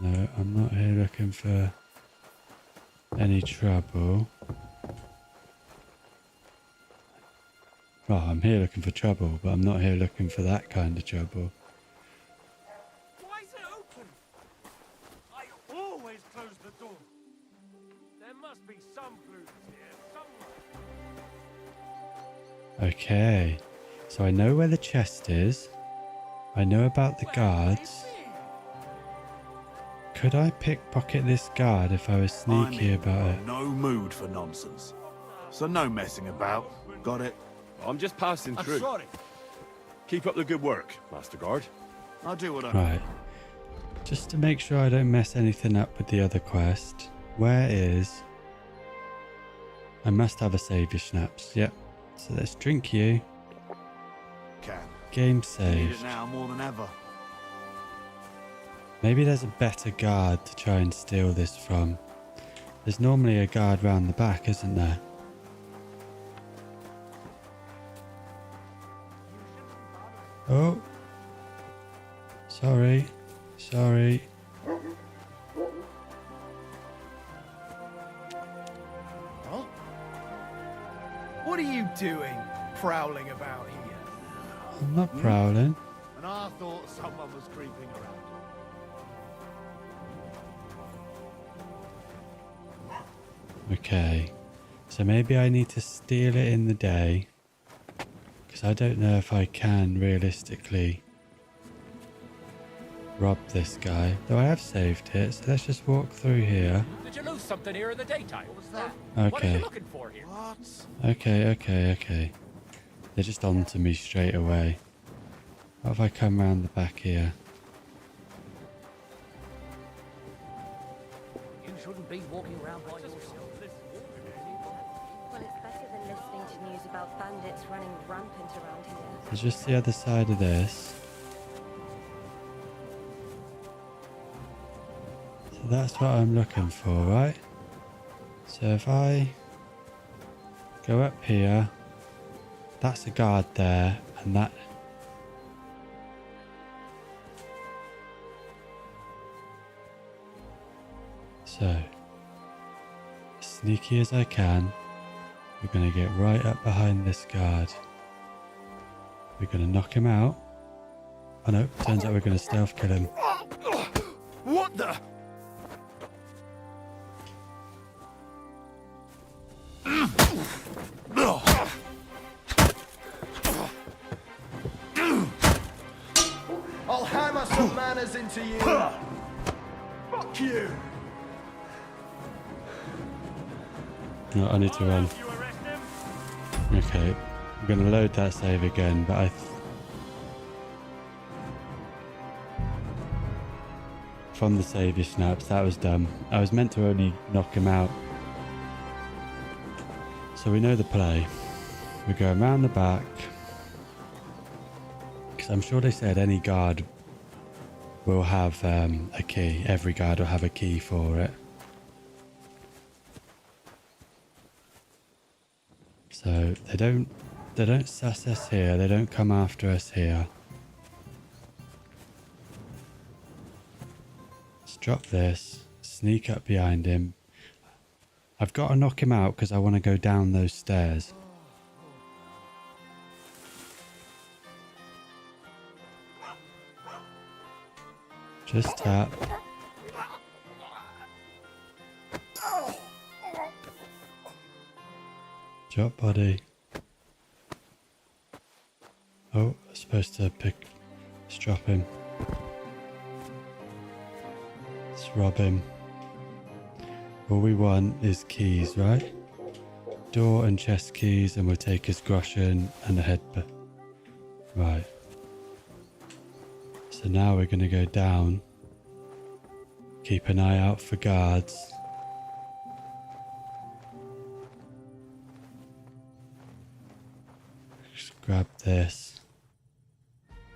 No, I'm not here looking for any trouble. Well, I'm here looking for trouble, but I'm not here looking for that kind of trouble.
Why is it open? I always close the door. must be some clues here somewhere.
Okay, so I know where the chest is. I know about the guards. Could I pickpocket this guard if I was sneaky about it?
No mood for nonsense. So no messing about. Got it?
I'm just passing through.
I'm sorry.
Keep up the good work, Master Guard.
I'll do what I...
Right. Just to make sure I don't mess anything up with the other quest. Where is... I must have a saviour schnapps. Yep. So let's drink you.
Can.
Game
Need
saved.
it now more than ever.
Maybe there's a better guard to try and steal this from. There's normally a guard round the back, isn't there? Oh. Sorry. Sorry.
Huh? What are you doing, prowling about here?
I'm not prowling.
And I thought someone was creeping around.
Okay. So maybe I need to steal it in the day. Because I don't know if I can realistically rob this guy. Though I have saved it, so let's just walk through here.
Did you lose something here in the daytime? What was that?
Okay.
What are you looking for here?
Okay. They're just on to me straight away. What if I come round the back here?
You shouldn't be walking around by yourself.
Well, it's better than listening to news about bandits running rampant around here.
There's just the other side of this. So that's what I'm looking for, right? So if I go up here, that's a guard there, and that... So, as sneaky as I can, we're going to get right up behind this guard. We're going to knock him out. Oh no, turns out we're going to stealth kill him.
What the?
I'll hammer some manners into you. Fuck you.
No, I need to run. Okay, I'm going to load that save again, but from the saviour snaps, that was dumb. I was meant to only knock him out. So we know the play. We're going around the back. Because I'm sure they said any guard will have a key. Every guard will have a key for it. So they don't suss us here. They don't come after us here. Let's drop this. Sneak up behind him. I've got to knock him out because I want to go down those stairs. Just tap. Drop body. Oh, I'm supposed to let's drop him. Let's rob him. All we want is keys, right? Door and chest keys, and we'll take his groschen and a headband. Right. So now we're going to go down. Keep an eye out for guards. Just grab this.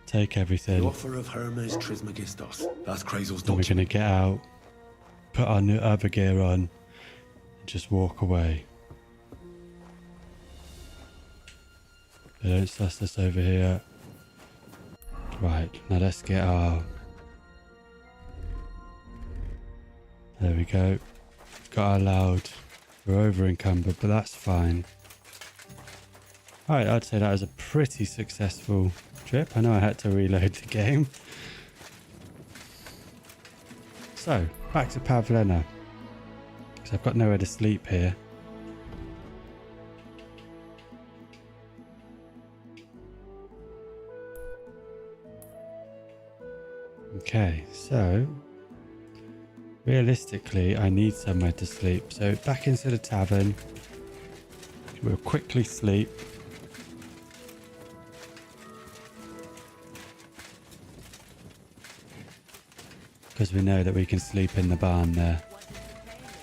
Take everything.
The offer of Hermes Trismegistos. That's Krazel's
Then we're going to get out. Put our new other gear on. And just walk away. They don't suss us over here. Right, now let's get our... There we go. Got our loud. We're over encumbered, but that's fine. Alright, I'd say that was a pretty successful trip. I know I had to reload the game. So, back to Pavlena. because I've got nowhere to sleep here. Okay, so realistically I need somewhere to sleep. So back into the tavern. We'll quickly sleep. Because we know that we can sleep in the barn there.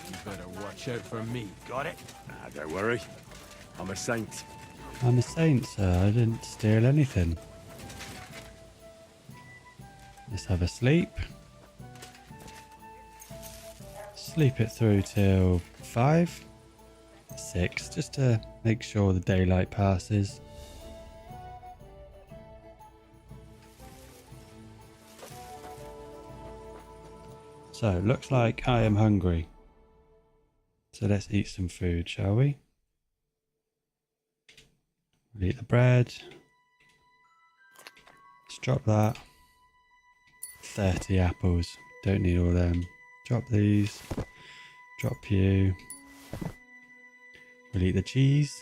You better watch out for me, got it?
Nah, don't worry. I'm a saint.
I'm a saint, sir. I didn't steal anything. Let's have a sleep. Sleep it through till 5, 6, just to make sure the daylight passes. So, looks like I am hungry. So let's eat some food, shall we? We'll eat the bread. Let's drop that. 30 apples. Don't need all them. Drop these. Drop you. We'll eat the cheese.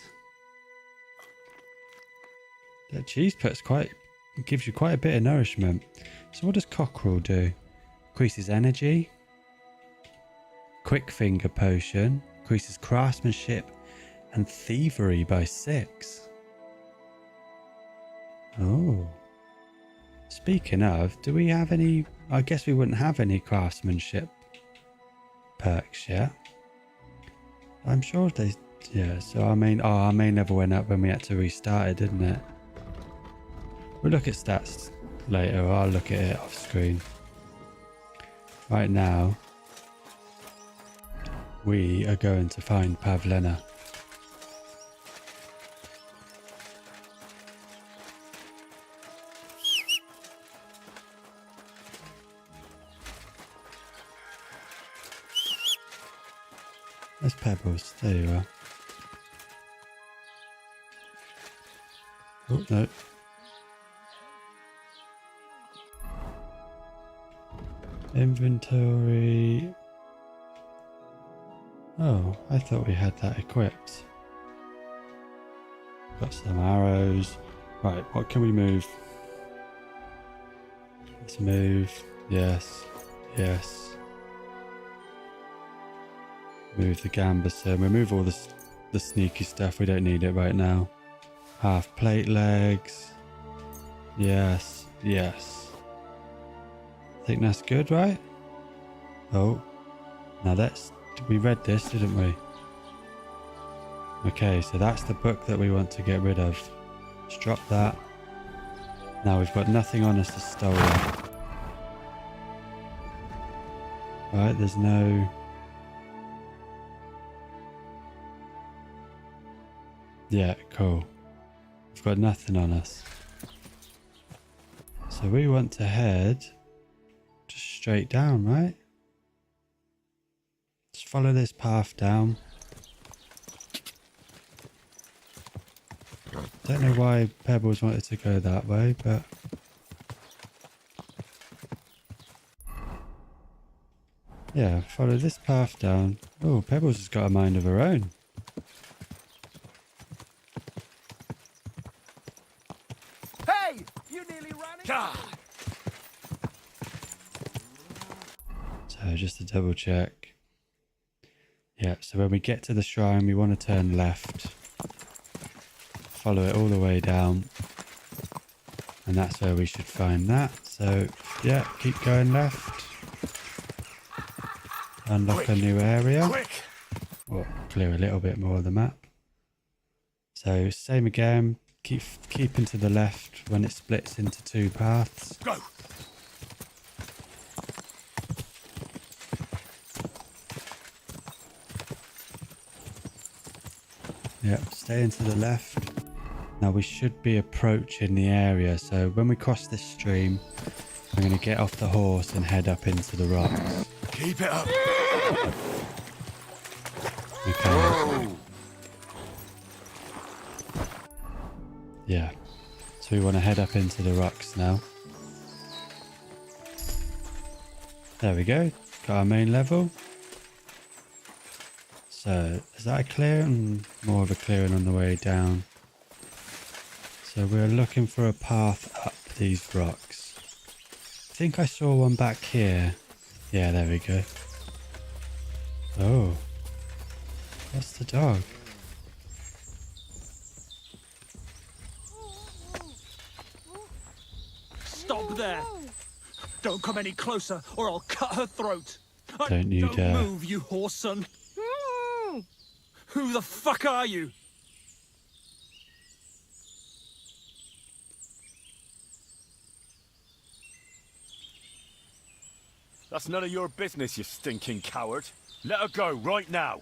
That cheese gives you quite a bit of nourishment. So what does cockerel do? Increases energy. Quick finger potion. Increases craftsmanship and thievery by 6. Oh. Speaking of, do we have any... I guess we wouldn't have any craftsmanship perks yet. I'm sure they... Yeah, so our main level went up when we had to restart it, didn't it? We'll look at stats later, or I'll look at it off screen. Right now, we are going to find Pavlena. There's Pebbles, there you are. Oh, no. Inventory. Oh, I thought we had that equipped. Got some arrows. Right, what can we move? Let's move. Yes. Yes. Move the gambeson. Remove all the sneaky stuff. We don't need it right now. Half plate legs. Yes. Yes. I think that's good, right? Oh. Now we read this, didn't we? Okay, so that's the book that we want to get rid of. Let's drop that. Now we've got nothing on us to steal. Right, there's no... Yeah, cool. We've got nothing on us. So we want to head just straight down, right? Just follow this path down. Don't know why Pebbles wanted to go that way, but... Yeah, follow this path down. Oh, Pebbles has got a mind of her own.
Hey! You nearly ran it!
So just to double check. Yeah, so when we get to the shrine, we want to turn left. Follow it all the way down. And that's where we should find that. So, yeah, keep going left. Unlock a new area. Or clear a little bit more of the map. So, same again. Keeping to the left when it splits into 2 paths.
Go.
Yep, staying to the left. Now we should be approaching the area, so when we cross this stream, I'm going to get off the horse and head up into the rocks.
Keep it up.
Okay. Yeah, so we want to head up into the rocks now. There we go, got our main level. So, is that a clearing? More of a clearing on the way down. So we're looking for a path up these rocks. I think I saw one back here. Yeah, there we go. Oh. That's the dog.
Stop there! Don't come any closer, or I'll cut her throat.
Don't you dare.
Don't move, you horse son. Who the fuck are you?
That's none of your business, you stinking coward. Let her go right now.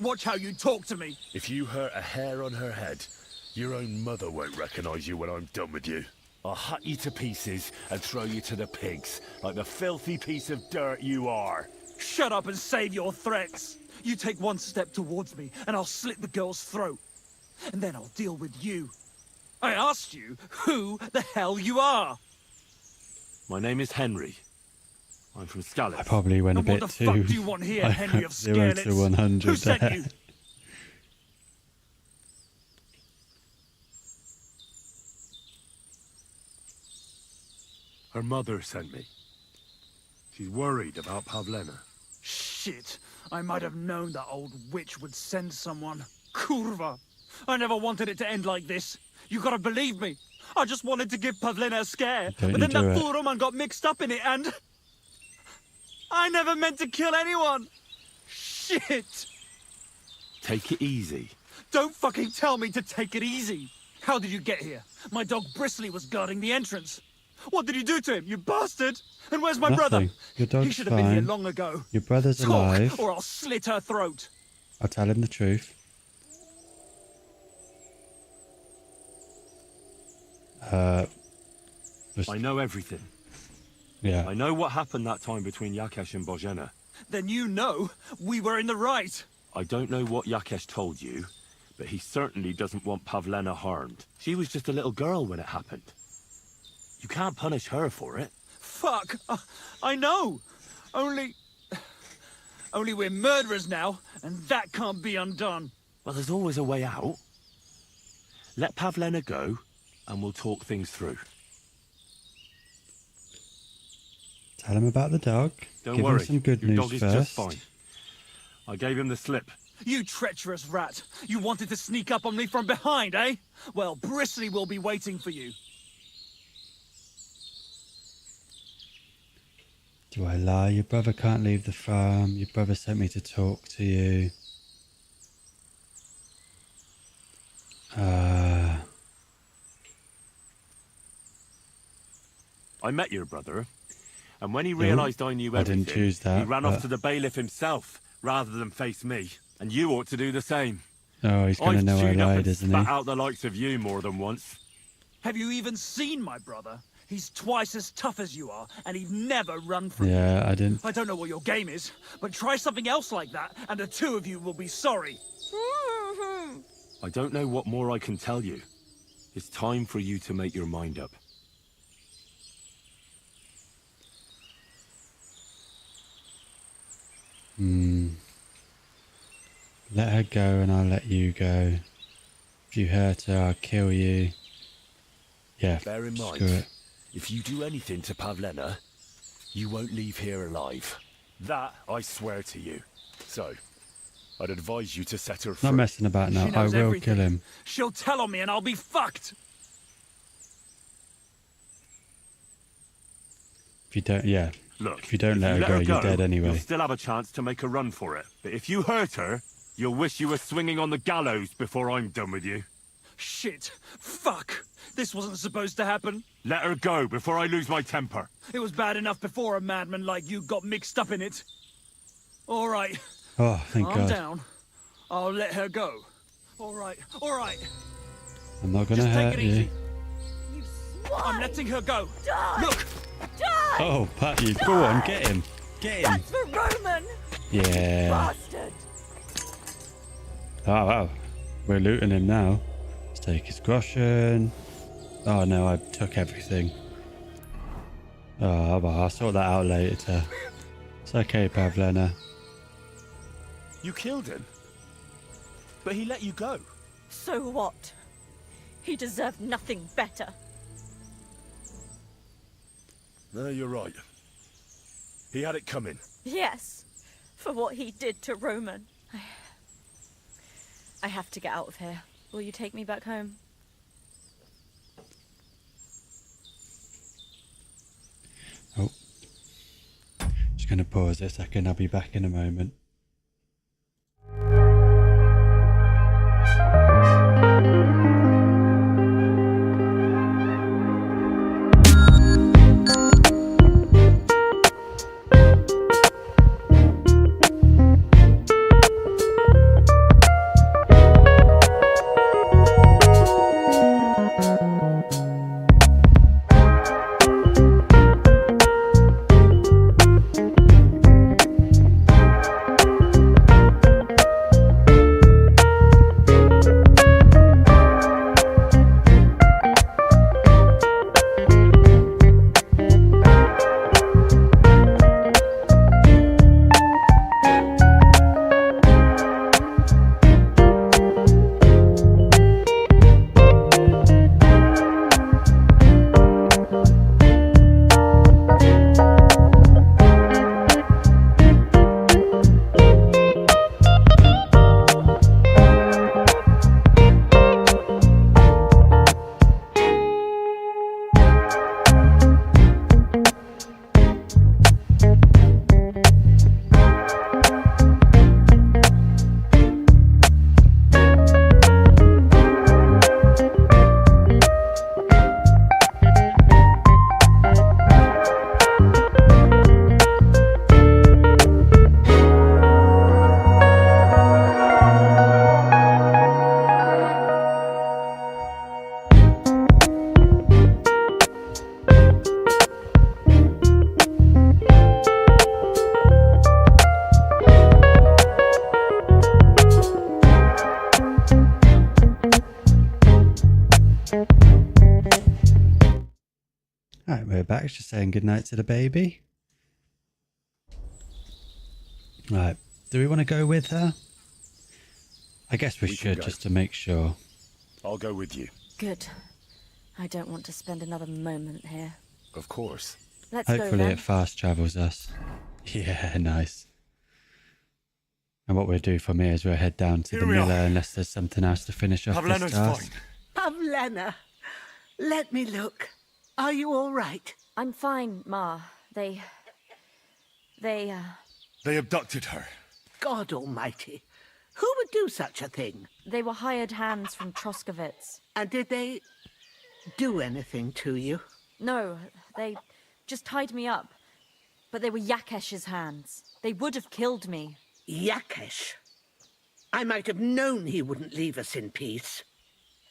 Watch how you talk to me.
If you hurt a hair on her head, your own mother won't recognize you when I'm done with you.
I'll hack you to pieces and throw you to the pigs, like the filthy piece of dirt you are.
Shut up and save your threats. You take one step towards me, and I'll slit the girl's throat. And then I'll deal with you. I asked you who the hell you are.
My name is Henry. I'm from Scallop.
I probably went a
And
bit
what the
too.
fuck do you want here, Henry of
0 to 100
Who sent
there.
you?
Her mother sent me. She's worried about Pavlena.
Shit. I might have known that old witch would send someone. Kurva. I never wanted it to end like this. You gotta believe me. I just wanted to give Pavlena a scare.
Don't
But then
you do
that
it.
fool Roman got mixed up in it and... I never meant to kill anyone. Shit.
Take it easy.
Don't fucking tell me to take it easy. How did you get here? My dog Bristly was guarding the entrance. What did you do to him, you bastard? And where's my brother?
Nothing. Your dog's
He should have been here
fine.
long ago.
Your brother's
Talk,
alive.
or I'll slit her throat.
I'll tell him the truth.
I know everything.
Yeah.
I know what happened that time between Yakesh and Bohemia.
Then you know we were in the right.
I don't know what Yakesh told you, but he certainly doesn't want Pavlena harmed. She was just a little girl when it happened. You can't punish her for it.
Fuck. I know. Only we're murderers now, and that can't be undone.
Well, there's always a way out. Let Pavlena go, and we'll talk things through.
Tell him about the dog.
Don't
Give
worry,
him some good
your
news
dog is
first.
just fine. I gave him the slip.
You treacherous rat. You wanted to sneak up on me from behind, eh? Well, Bristly will be waiting for you.
Do I lie? Your brother can't leave the farm. Your brother sent me to talk to you.
I met your brother, and when he realised I knew
I
everything,
didn't choose that,
he ran
but-
off to the bailiff himself, rather than face me. And you ought to do the same.
Oh, he's going to
I've
know I
chewed up
lied,
and
isn't
spat
he?
out the likes of you more than once.
Have you even seen my brother? He's twice as tough as you are, and he'd never run from you.
Yeah, I didn't.
I don't know what your game is, but try something else like that, and the two of you will be sorry.
I don't know what more I can tell you. It's time for you to make your mind up.
Let her go and I'll let you go. If you hurt her, I'll kill you. Yeah,
Bear in
screw
mind,
it.
if you do anything to Pavlena, you won't leave here alive. That I swear to you. So, I'd advise you to set her free.
Not messing about now.
She
I
knows
will
everything.
kill him.
She'll tell on me and I'll be fucked.
If you don't, yeah.
Look,
If you don't
if
let
you
her go, you're dead
You'll
anyway.
still have a chance to make a run for it. But if you hurt her, you'll wish you were swinging on the gallows before I'm done with you.
Shit. Fuck. This wasn't supposed to happen.
Let her go before I lose my temper.
It was bad enough before a madman like you got mixed up in it. All right.
Oh, thank
Calm
God.
down. I'll let her go. All right. All right.
I'm not going to
Just take
hurt
it
you.
easy. I'm letting her go. Look.
Oh, Pat, you. Go on, get him. Get him.
That's for Roman!
Yeah.
Bastard!
Oh, wow. We're looting him now. Let's take his groschen. Oh, no, I took everything. Oh, well, I'll sort that out later. It's okay, Pavlena.
You killed him?
But he let you go.
So what? He deserved nothing better.
No, you're right. He had it coming.
Yes, for what he did to Roman. I have to get out of here. Will you take me back home?
Oh. Just going to pause a second. I'll be back in a moment. Alright, we're back. Just saying goodnight to the baby. Right, do we want to go with her? I guess we should, just to make sure.
I'll go with you.
Good. I don't want to spend another moment here.
Of course.
Let's go
Hopefully
then.
it fast travels us. Yeah, nice. And what we'll do from here is we'll head down to the miller unless there's something else to finish off this task.
Pavlena, let me look. Are you all right?
I'm fine, Ma. They
abducted her.
God almighty. Who would do such a thing?
They were hired hands from Troskovitz.
And did they do anything to you?
No, they just tied me up. But they were Yakesh's hands. They would have killed me.
Yakesh? I might have known he wouldn't leave us in peace.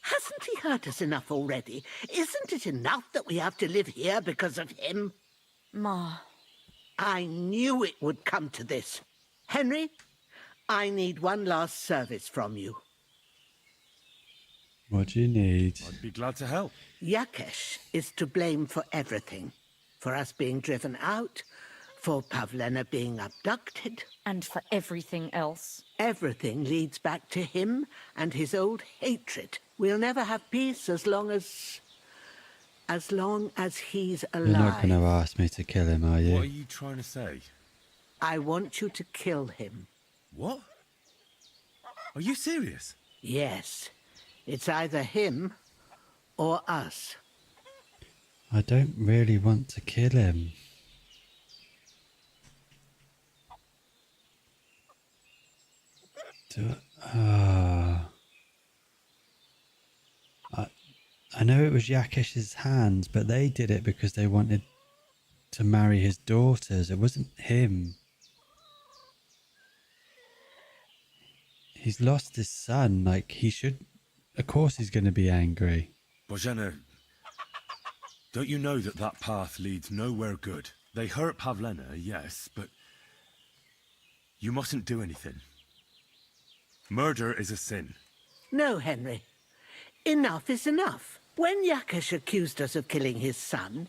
Hasn't he hurt us enough already? Isn't it enough that we have to live here because of him?
Ma.
I knew it would come to this. Henry, I need one last service from you.
What do you need?
I'd be glad to help.
Yakesh is to blame for everything. For us being driven out, for Pavlena being abducted.
And for everything else.
Everything leads back to him and his old hatred. We'll never have peace as long as he's alive.
You're not going to ask me to kill him, are you?
What are you trying to say?
I want you to kill him.
What? Are you serious?
Yes. It's either him or us.
I don't really want to kill him. I know it was Yakesh's hands, but they did it because they wanted to marry his daughters. It wasn't him. He's lost his son. Like, he should... Of course he's going to be angry.
Bohemia, don't you know that that path leads nowhere good? They hurt Pavlena, yes, but you mustn't do anything. Murder is a sin.
No, Henry. Enough is enough. When Yakesh accused us of killing his son,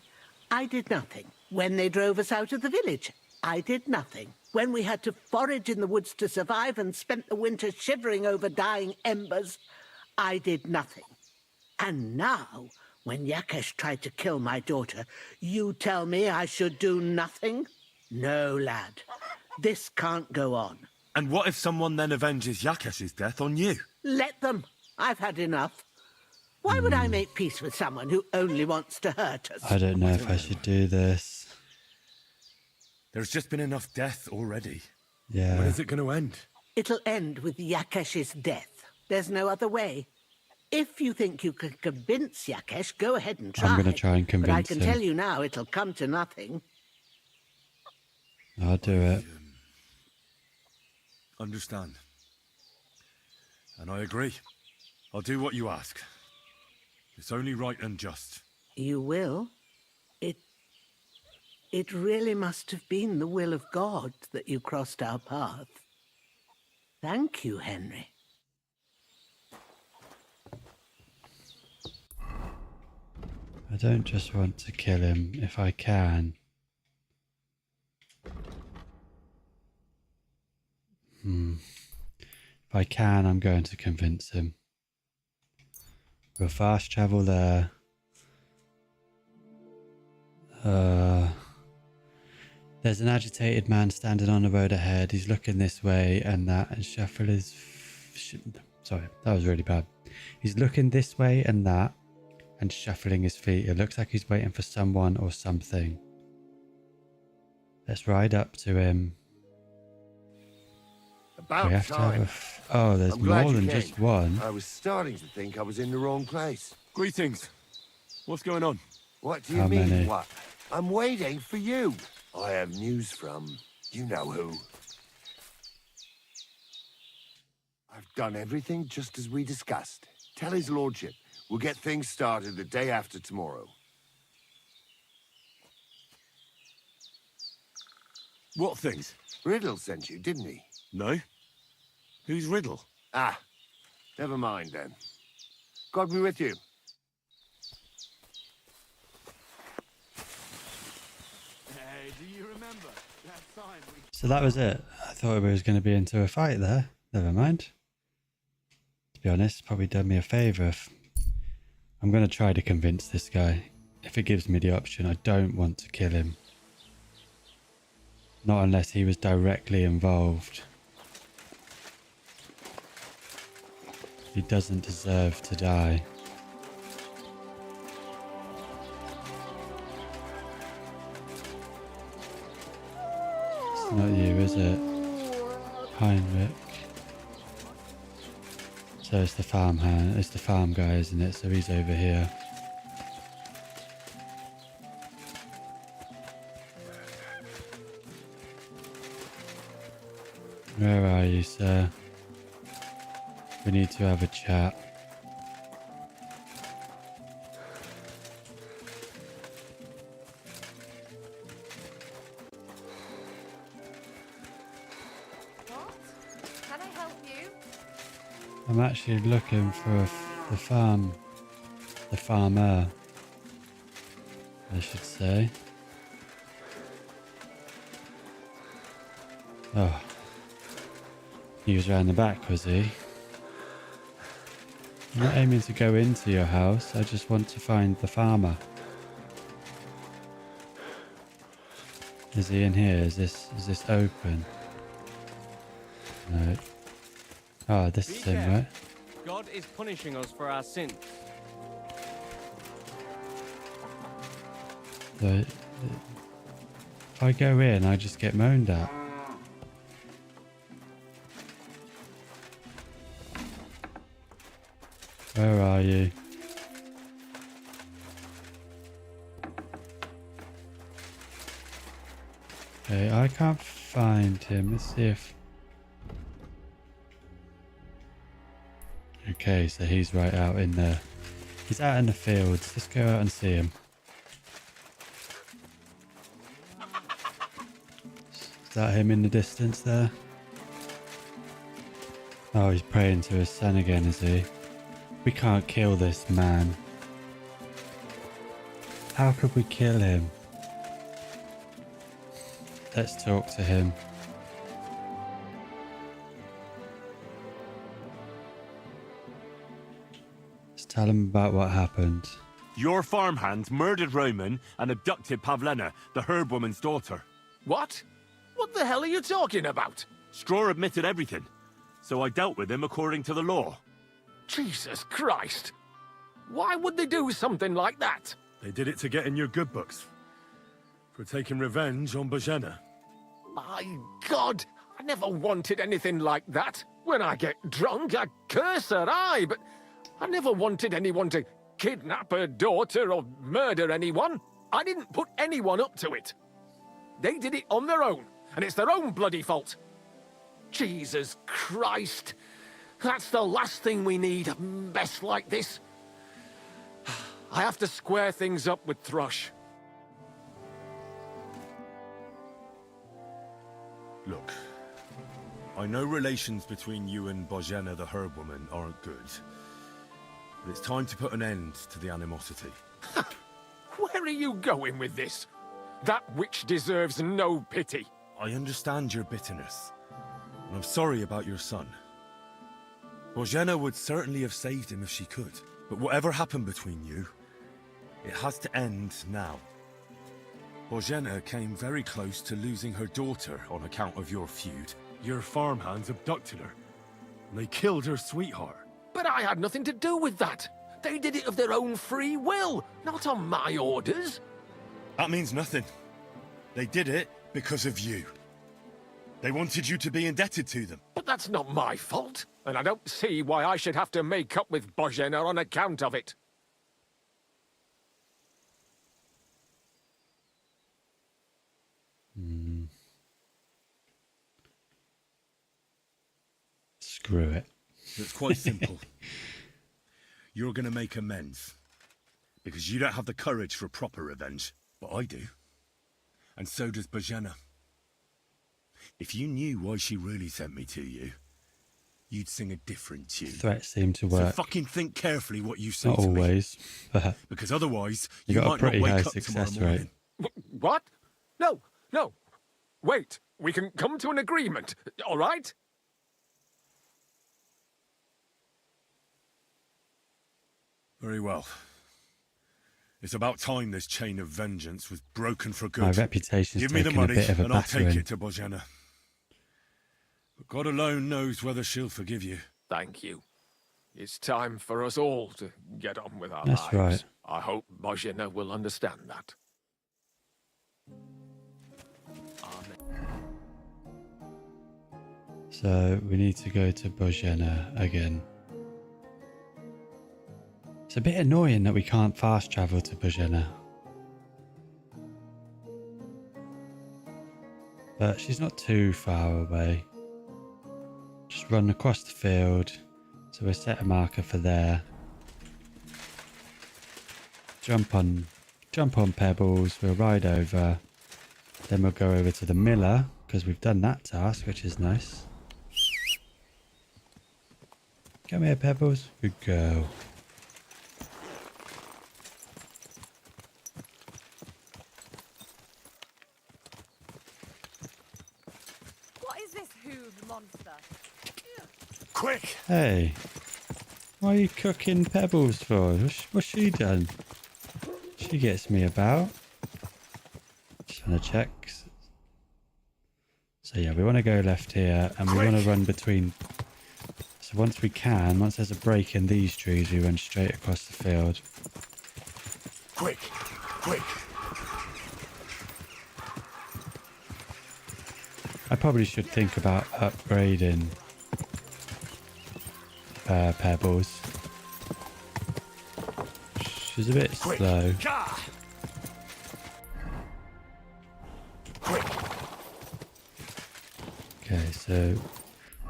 I did nothing. When they drove us out of the village, I did nothing. When we had to forage in the woods to survive and spent the winter shivering over dying embers, I did nothing. And now, when Yakesh tried to kill my daughter, you tell me I should do nothing? No, lad. This can't go on.
And what if someone then avenges Yakesh's death on you?
Let them. I've had enough. Why would I make peace with someone who only wants to hurt us?
I don't know if I should do this.
There's just been enough death already.
Yeah.
When is it going to end?
It'll end with Yakesh's death. There's no other way. If you think you can convince Yakesh, go ahead and try.
I'm going to try and convince him.
But I can tell you now, it'll come to nothing.
I'll do it.
Understand. And I agree. I'll do what you ask. It's only right and just.
You will? It really must have been the will of God that you crossed our path. Thank you, Henry.
I don't just want to kill him if I can. If I can, I'm going to convince him. We'll fast travel there. There's an agitated man standing on the road ahead. He's looking this way and that and shuffle his... Sorry, that was really bad. He's looking this way and that and shuffling his feet. It looks like he's waiting for someone or something. Let's ride up to him.
About
We have to
time.
have oh, there's
I'm glad
more
you
than
came.
just one.
I was starting to think I was in the wrong place.
Greetings. What's going on?
What do you
How
mean,
many?
what? I'm waiting for you. I have news from you know who. I've done everything just as we discussed. Tell his lordship. We'll get things started the day after tomorrow.
What things?
Riddle sent you, didn't he?
No. Who's Riddle?
Ah, never mind then. God be with you.
Hey, do you remember that time we...
So that was it. I thought we was going to be into a fight there. Never mind. To be honest, probably done me a favour. I'm going to try to convince this guy. If it gives me the option, I don't want to kill him. Not unless he was directly involved. He doesn't deserve to die. It's not you, is it? Heinrich. So it's the farm hand, it's the farm guy, isn't it? So he's over here. Where are you, sir? We need to have a chat.
What? Can I help you?
I'm actually looking for the farmer, I should say. Oh, he was round the back, was he? I'm not aiming to go into your house, I just want to find the farmer. Is he in here? Is this open? No. Oh, this is him, right?
God is punishing us for our sins.
So, if I go in, I just get moaned at. Where are you? Okay, I can't find him. Let's see if... Okay, so he's right out in there. He's out in the fields. Let's go out and see him. Is that him in the distance there? Oh, he's praying to his son again, is he? We can't kill this man. How could we kill him? Let's talk to him. Let's tell him about what happened.
Your farmhand murdered Roman and abducted Pavlena, the herb woman's daughter.
What? What the hell are you talking about?
Straw admitted everything, so I dealt with him according to the law.
Jesus Christ! Why would they do something like that?
They did it to get in your good books. For taking revenge on Bohemia.
My God! I never wanted anything like that. When I get drunk, I curse her, aye, but I never wanted anyone to kidnap her daughter or murder anyone. I didn't put anyone up to it. They did it on their own, and it's their own bloody fault. Jesus Christ! That's the last thing we need, a mess like this. I have to square things up with Thrush.
Look, I know relations between you and Bohemia the herb woman aren't good. But it's time to put an end to the animosity.
Where are you going with this? That witch deserves no pity.
I understand your bitterness, and I'm sorry about your son. Bohemia would certainly have saved him if she could, but whatever happened between you, it has to end now. Bohemia came very close to losing her daughter on account of your feud. Your farmhands abducted her, and they killed her sweetheart.
But I had nothing to do with that. They did it of their own free will, not on my orders.
That means nothing. They did it because of you. They wanted you to be indebted to them.
But that's not my fault, and I don't see why I should have to make up with Bohemia on account of it.
Screw it.
It's quite simple. You're going to make amends. Because you don't have the courage for proper revenge. But I do. And so does Bohemia. If you knew why she really sent me to you, you'd sing a different tune.
Threats seem to work.
So fucking think carefully what you say
Not
to
always,
me.
but
Because otherwise,
you
you
got a
might not
pretty high
wake up tomorrow
success
morning.
rate.
What? No, no. Wait, we can come to an agreement, all right?
Very well. It's about time this chain of vengeance was broken for good.
My reputation's
Give me the
taken a
money,
bit of a
and I'll take
battering.
it to Bohemia. But God alone knows whether she'll forgive you.
Thank you. It's time for us all to get on with our
That's
lives.
right.
I hope Bohemia will understand that.
So we need to go to Bohemia again. It's a bit annoying that we can't fast travel to Bohemia. But she's not too far away. Just run across the field. So we'll set a marker for there. Jump on pebbles, we'll ride over. Then we'll go over to the miller, because we've done that task, which is nice. Come here, Pebbles. Good girl.
What is this hooved monster?
Quick!
Hey. Why are you cooking Pebbles for? What's she done? She gets me about. Just want to check. So yeah, we want to go left here, and we want to run between. So once there's a break in these trees, we run straight across the field.
Quick! Quick!
I probably should think about upgrading Pebbles. She's a bit slow. Okay, so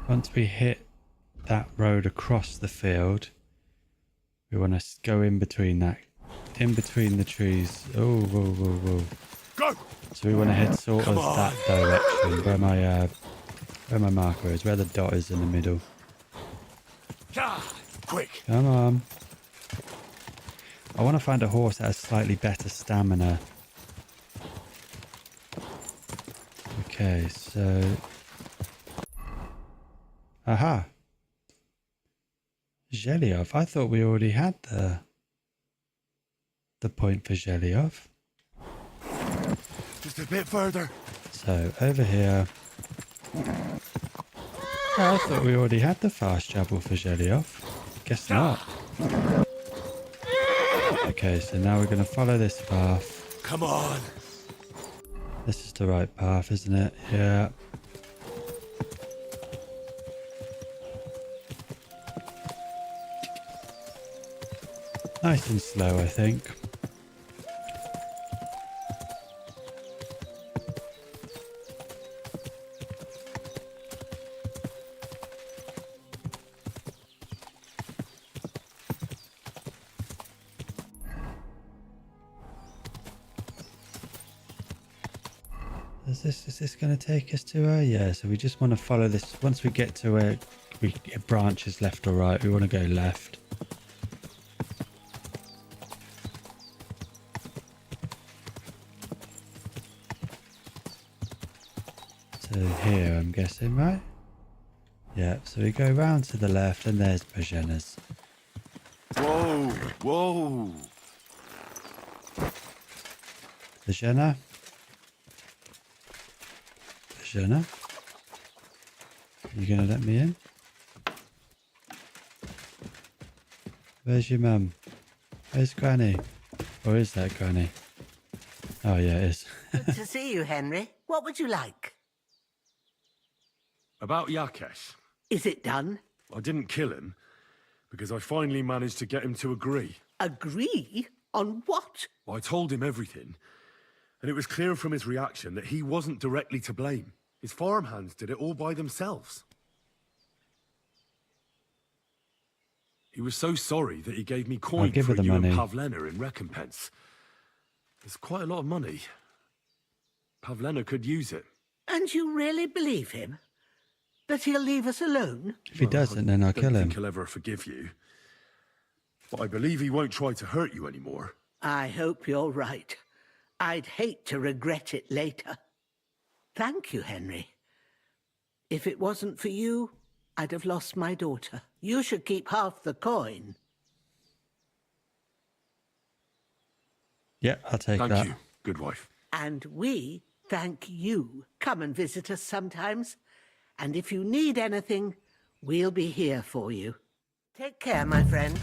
once we hit that road across the field, we want to go in between the trees. Oh, whoa, whoa, whoa.
Go!
So we want to head sort of that direction, where my marker is, where the dot is in the middle.
Quick!
Come on. I want to find a horse that has slightly better stamina. We Okay, so... Aha! Zhelyov. I thought we already had the point for Zhelyov.
Just a bit further.
So, over here... Oh, I thought we already had the fast travel for Zhelyov. Guess not. Okay, so now we're going to follow this path.
Come on.
This is the right path, isn't it? Yeah. Nice and slow, I think. Is this going to take us to her? Yeah, so we just want to follow this. Once we get to where it branches left or right, we want to go left. So here, I'm guessing, right? Yeah, so we go round to the left and there's Bohena's.
Whoa, whoa.
Bohena? Bohena? You gonna let me in? Where's your mum? Where's Granny? Or is that Granny? Oh yeah, it is.
Good to see you, Henry. What would you like?
About Yakesh.
Is it done?
I didn't kill him, because I finally managed to get him to agree.
Agree? On what?
I told him everything, and it was clear from his reaction that he wasn't directly to blame. His farmhands did it all by themselves. He was so sorry that he gave me coin
give
for
her the
you
money.
and Pavlena in recompense. It's quite a lot of money. Pavlena could use it.
And you really believe him? That he'll leave us alone?
If he doesn't, then I'll kill
I don't
him.
think he'll ever forgive you. But I believe he won't try to hurt you anymore.
I hope you're right. I'd hate to regret it later. Thank you, Henry. If it wasn't for you, I'd have lost my daughter. You should keep half the coin.
Yeah, I'll take that.
Thank you, good wife.
And we thank you. Come and visit us sometimes. And if you need anything, we'll be here for you. Take care, my friend.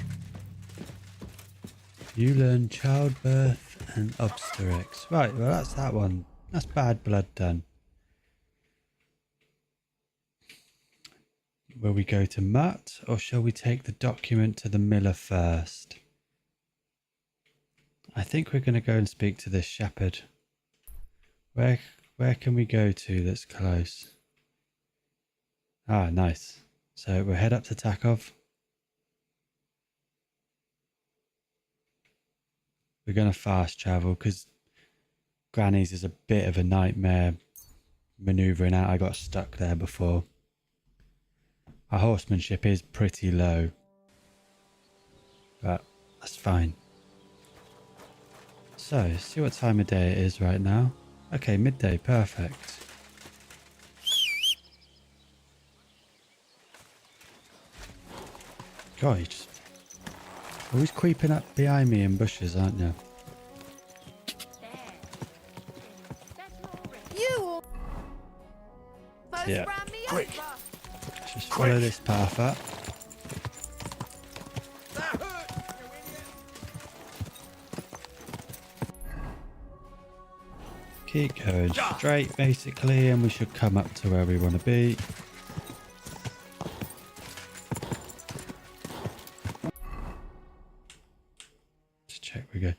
You learn childbirth and obstetrics. Right, well that's that one. That's bad blood done. Will we go to Mutt, or shall we take the document to the miller first? I think we're going to go and speak to this shepherd. Where can we go to that's close? Ah, nice. So we'll head up to Takov. We're going to fast travel because Granny's is a bit of a nightmare manoeuvring out. I got stuck there before. Our horsemanship is pretty low, but that's fine. So, see what time of day it is right now. Okay, midday, perfect. God, you're just always creeping up behind me in bushes, aren't you?
You.
Yeah. Quick. Just follow this path up. Keep going straight, basically, and we should come up to where we want to be. Just check we go.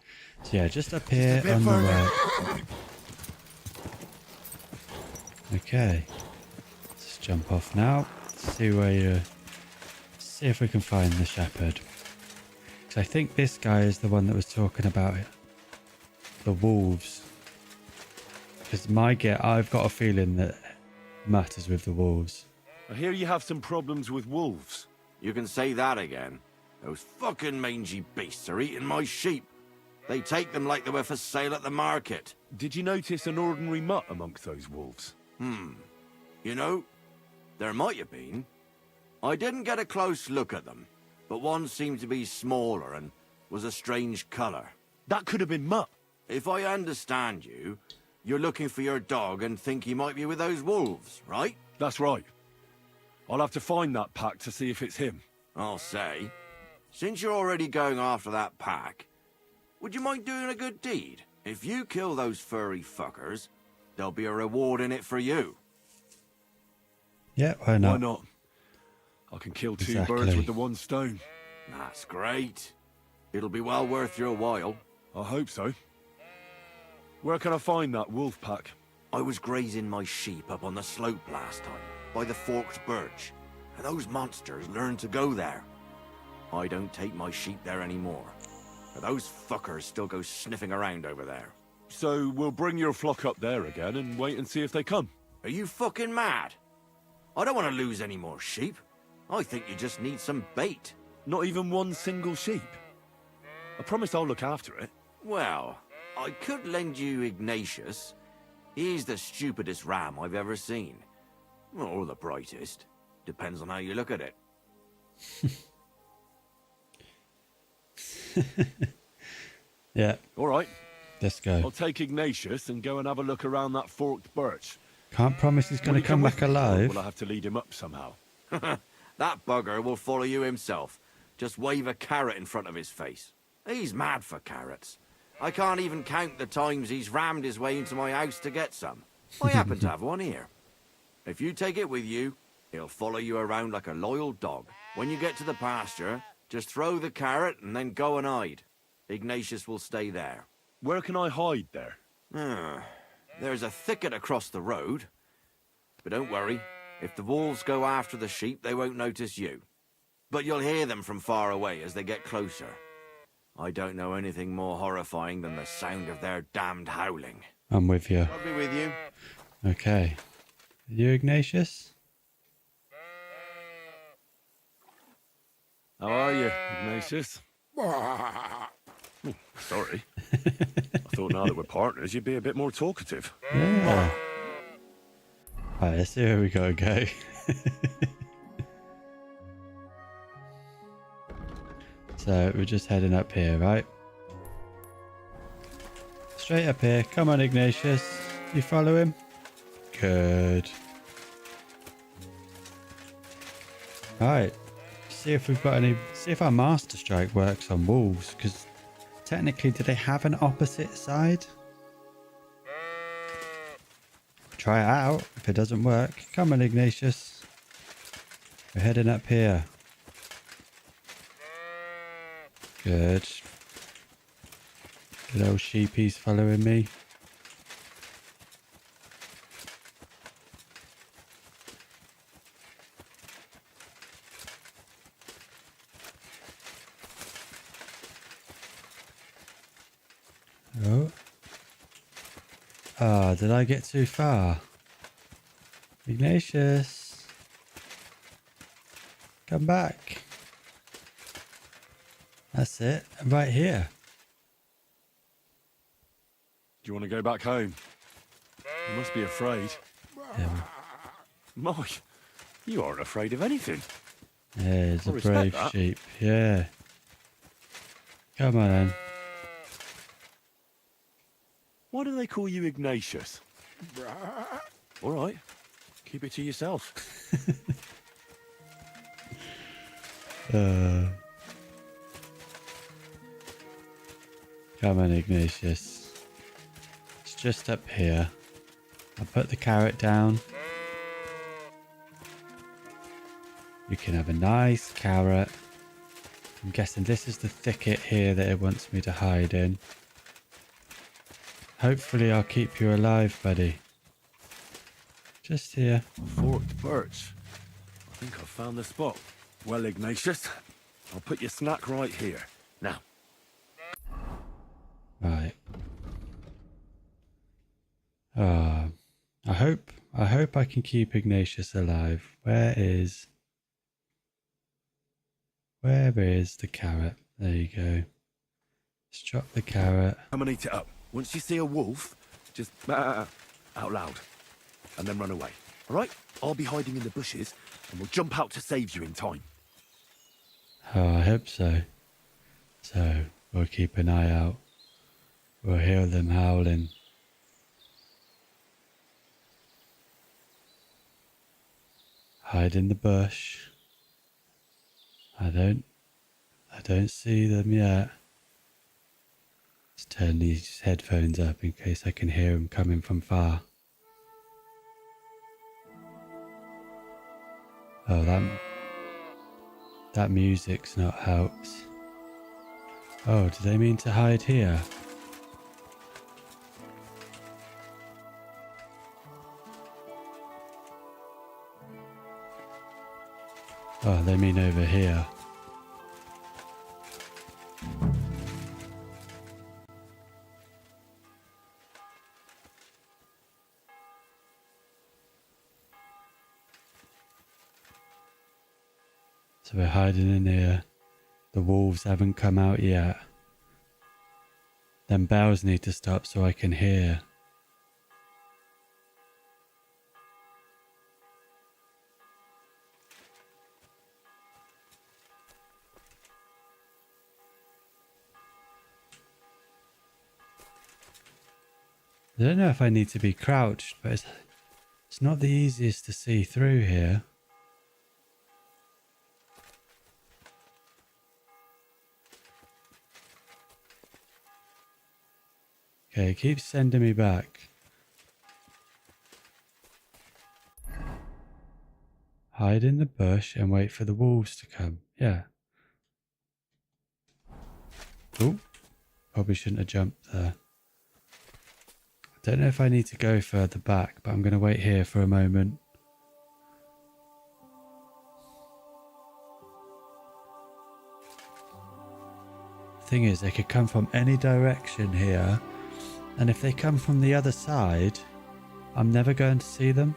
So yeah, just up here on the right. Okay. Let's jump off now. See where you. See if we can find the shepherd. Because I think this guy is the one that was talking about it. The wolves. Because I've got a feeling that Mutt is with the wolves.
I hear you have some problems with wolves.
You can say that again. Those fucking mangy beasts are eating my sheep. They take them like they were for sale at the market.
Did you notice an ordinary mutt amongst those wolves?
You know, there might have been. I didn't get a close look at them, but one seemed to be smaller and was a strange colour.
That could have been Mutt.
If I understand you, you're looking for your dog and think he might be with those wolves, right?
That's right. I'll have to find that pack to see if it's him.
I'll say, since you're already going after that pack, would you mind doing a good deed? If you kill those furry fuckers, there'll be a reward in it for you.
Yeah, why not?
Why not? I can kill two birds with the one stone.
That's great. It'll be well worth your while.
I hope so. Where can I find that wolf pack?
I was grazing my sheep up on the slope last time, by the forked birch, and those monsters learned to go there. I don't take my sheep there anymore, but those fuckers still go sniffing around over there.
So we'll bring your flock up there again and wait and see if they come.
Are you fucking mad? I don't want to lose any more sheep. I think you just need some bait.
Not even one single sheep? I promise I'll look after it.
Well, I could lend you Ignatius. He's the stupidest ram I've ever seen. Or the brightest. Depends on how you look at it.
Yeah.
All right.
Let's go.
I'll take Ignatius and go and have a look around that forked birch.
Can't promise he's going to come back alive.
Will I have to lead him up somehow?
That bugger will follow you himself. Just wave a carrot in front of his face. He's mad for carrots. I can't even count the times he's rammed his way into my house to get some. I happen to have one here. If you take it with you, he'll follow you around like a loyal dog. When you get to the pasture, just throw the carrot and then go and hide. Ignatius will stay there.
Where can I hide there?
There's a thicket across the road. But don't worry, if the wolves go after the sheep, they won't notice you. But you'll hear them from far away as they get closer. I don't know anything more horrifying than the sound of their damned howling.
I'm with you.
I'll be with you.
Okay. You, Ignatius?
How are you, Ignatius? Sorry. I thought now that we're partners, you'd be a bit more talkative.
Yeah. Alright, let's see where we gotta go. So, we're just heading up here, right? Straight up here. Come on, Ignatius. You follow him? Good. Alright. See if we've got any... See if our Master Strike works on wolves, because technically, do they have an opposite side? Try it out. If it doesn't work, come on, Ignatius. We're heading up here. Good. Good old sheepy's following me. Oh. Ah, did I get too far? Ignatius. Come back. That's it. I'm right here.
Do you want to go back home? You must be afraid.
Yeah.
Mike, you aren't afraid of anything.
Yeah, he's a
I respect
brave
that.
sheep. Yeah. Come on then.
Why do they call you Ignatius? All right, keep it to yourself.
Come on, Ignatius. It's just up here. I'll put the carrot down. You can have a nice carrot. I'm guessing this is the thicket here that it wants me to hide in. Hopefully I'll keep you alive, buddy. Just here.
Forked birch. I think I've found the spot. Well, Ignatius, I'll put your snack right here. Now.
Right. I hope I can keep Ignatius alive. Where is the carrot? There you go. Let's chop the carrot.
Come and eat it up. Once you see a wolf, just out loud. and then run away. All right? I'll be hiding in the bushes, and we'll jump out to save you in time.
Oh, I hope so. So, we'll keep an eye out. We'll hear them howling. Hide in the bush. I don't see them yet. Let's turn these headphones up in case I can hear them coming from far. Oh, that music's not helped. Oh, do they mean to hide here? Oh, they mean over here. So we're hiding in here. The wolves haven't come out yet. Them bells need to stop so I can hear. I don't know if I need to be crouched, but it's not the easiest to see through here. Okay, it keeps sending me back. Hide in the bush and wait for the wolves to come. Yeah. Oh, probably shouldn't have jumped there. I don't know if I need to go further back, but I'm going to wait here for a moment. The thing is, they could come from any direction here, and if they come from the other side, I'm never going to see them.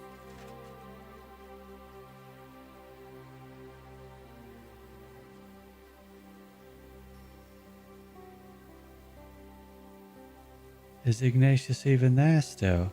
Is Ignatius even there still?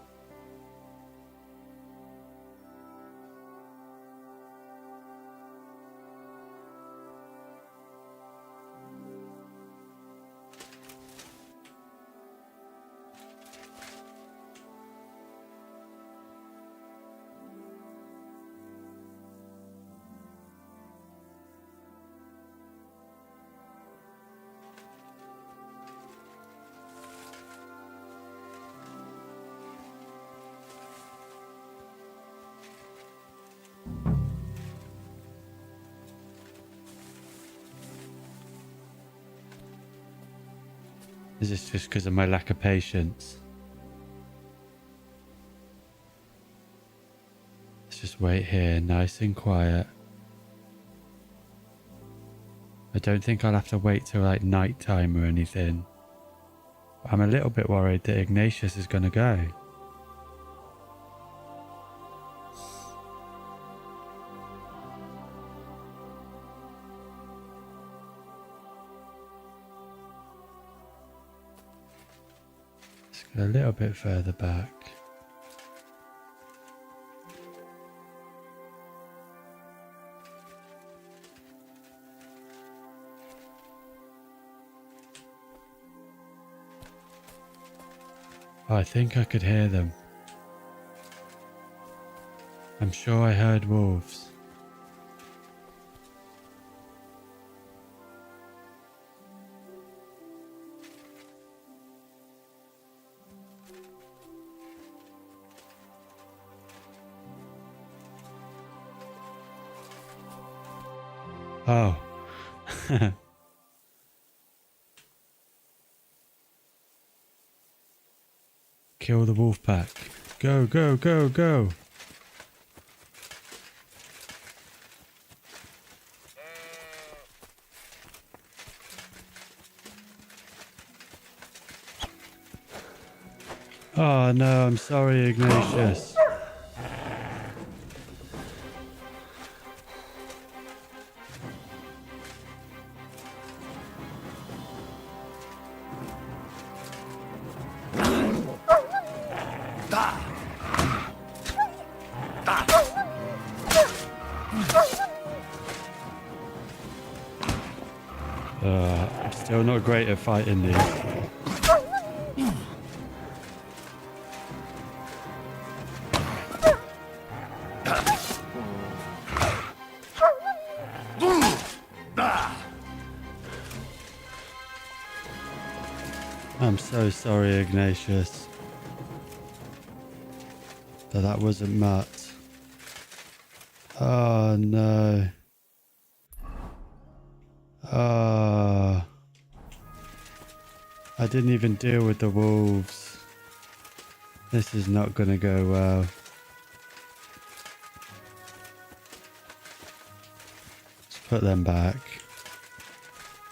Is this just because of my lack of patience? Let's just wait here, nice and quiet. I don't think I'll have to wait till like night time or anything. I'm a little bit worried that Ignatius is going to go. A little bit further back. Oh, I think I could hear them. I'm sure I heard wolves. Oh. Kill the wolf pack. Go, go, go, go. Oh no, I'm sorry, Ignatius. I'm still not great at fighting these. I'm so sorry, Ignatius. That wasn't Mutt. Oh no. Oh. I didn't even deal with the wolves. This is not gonna go well. Let's put them back.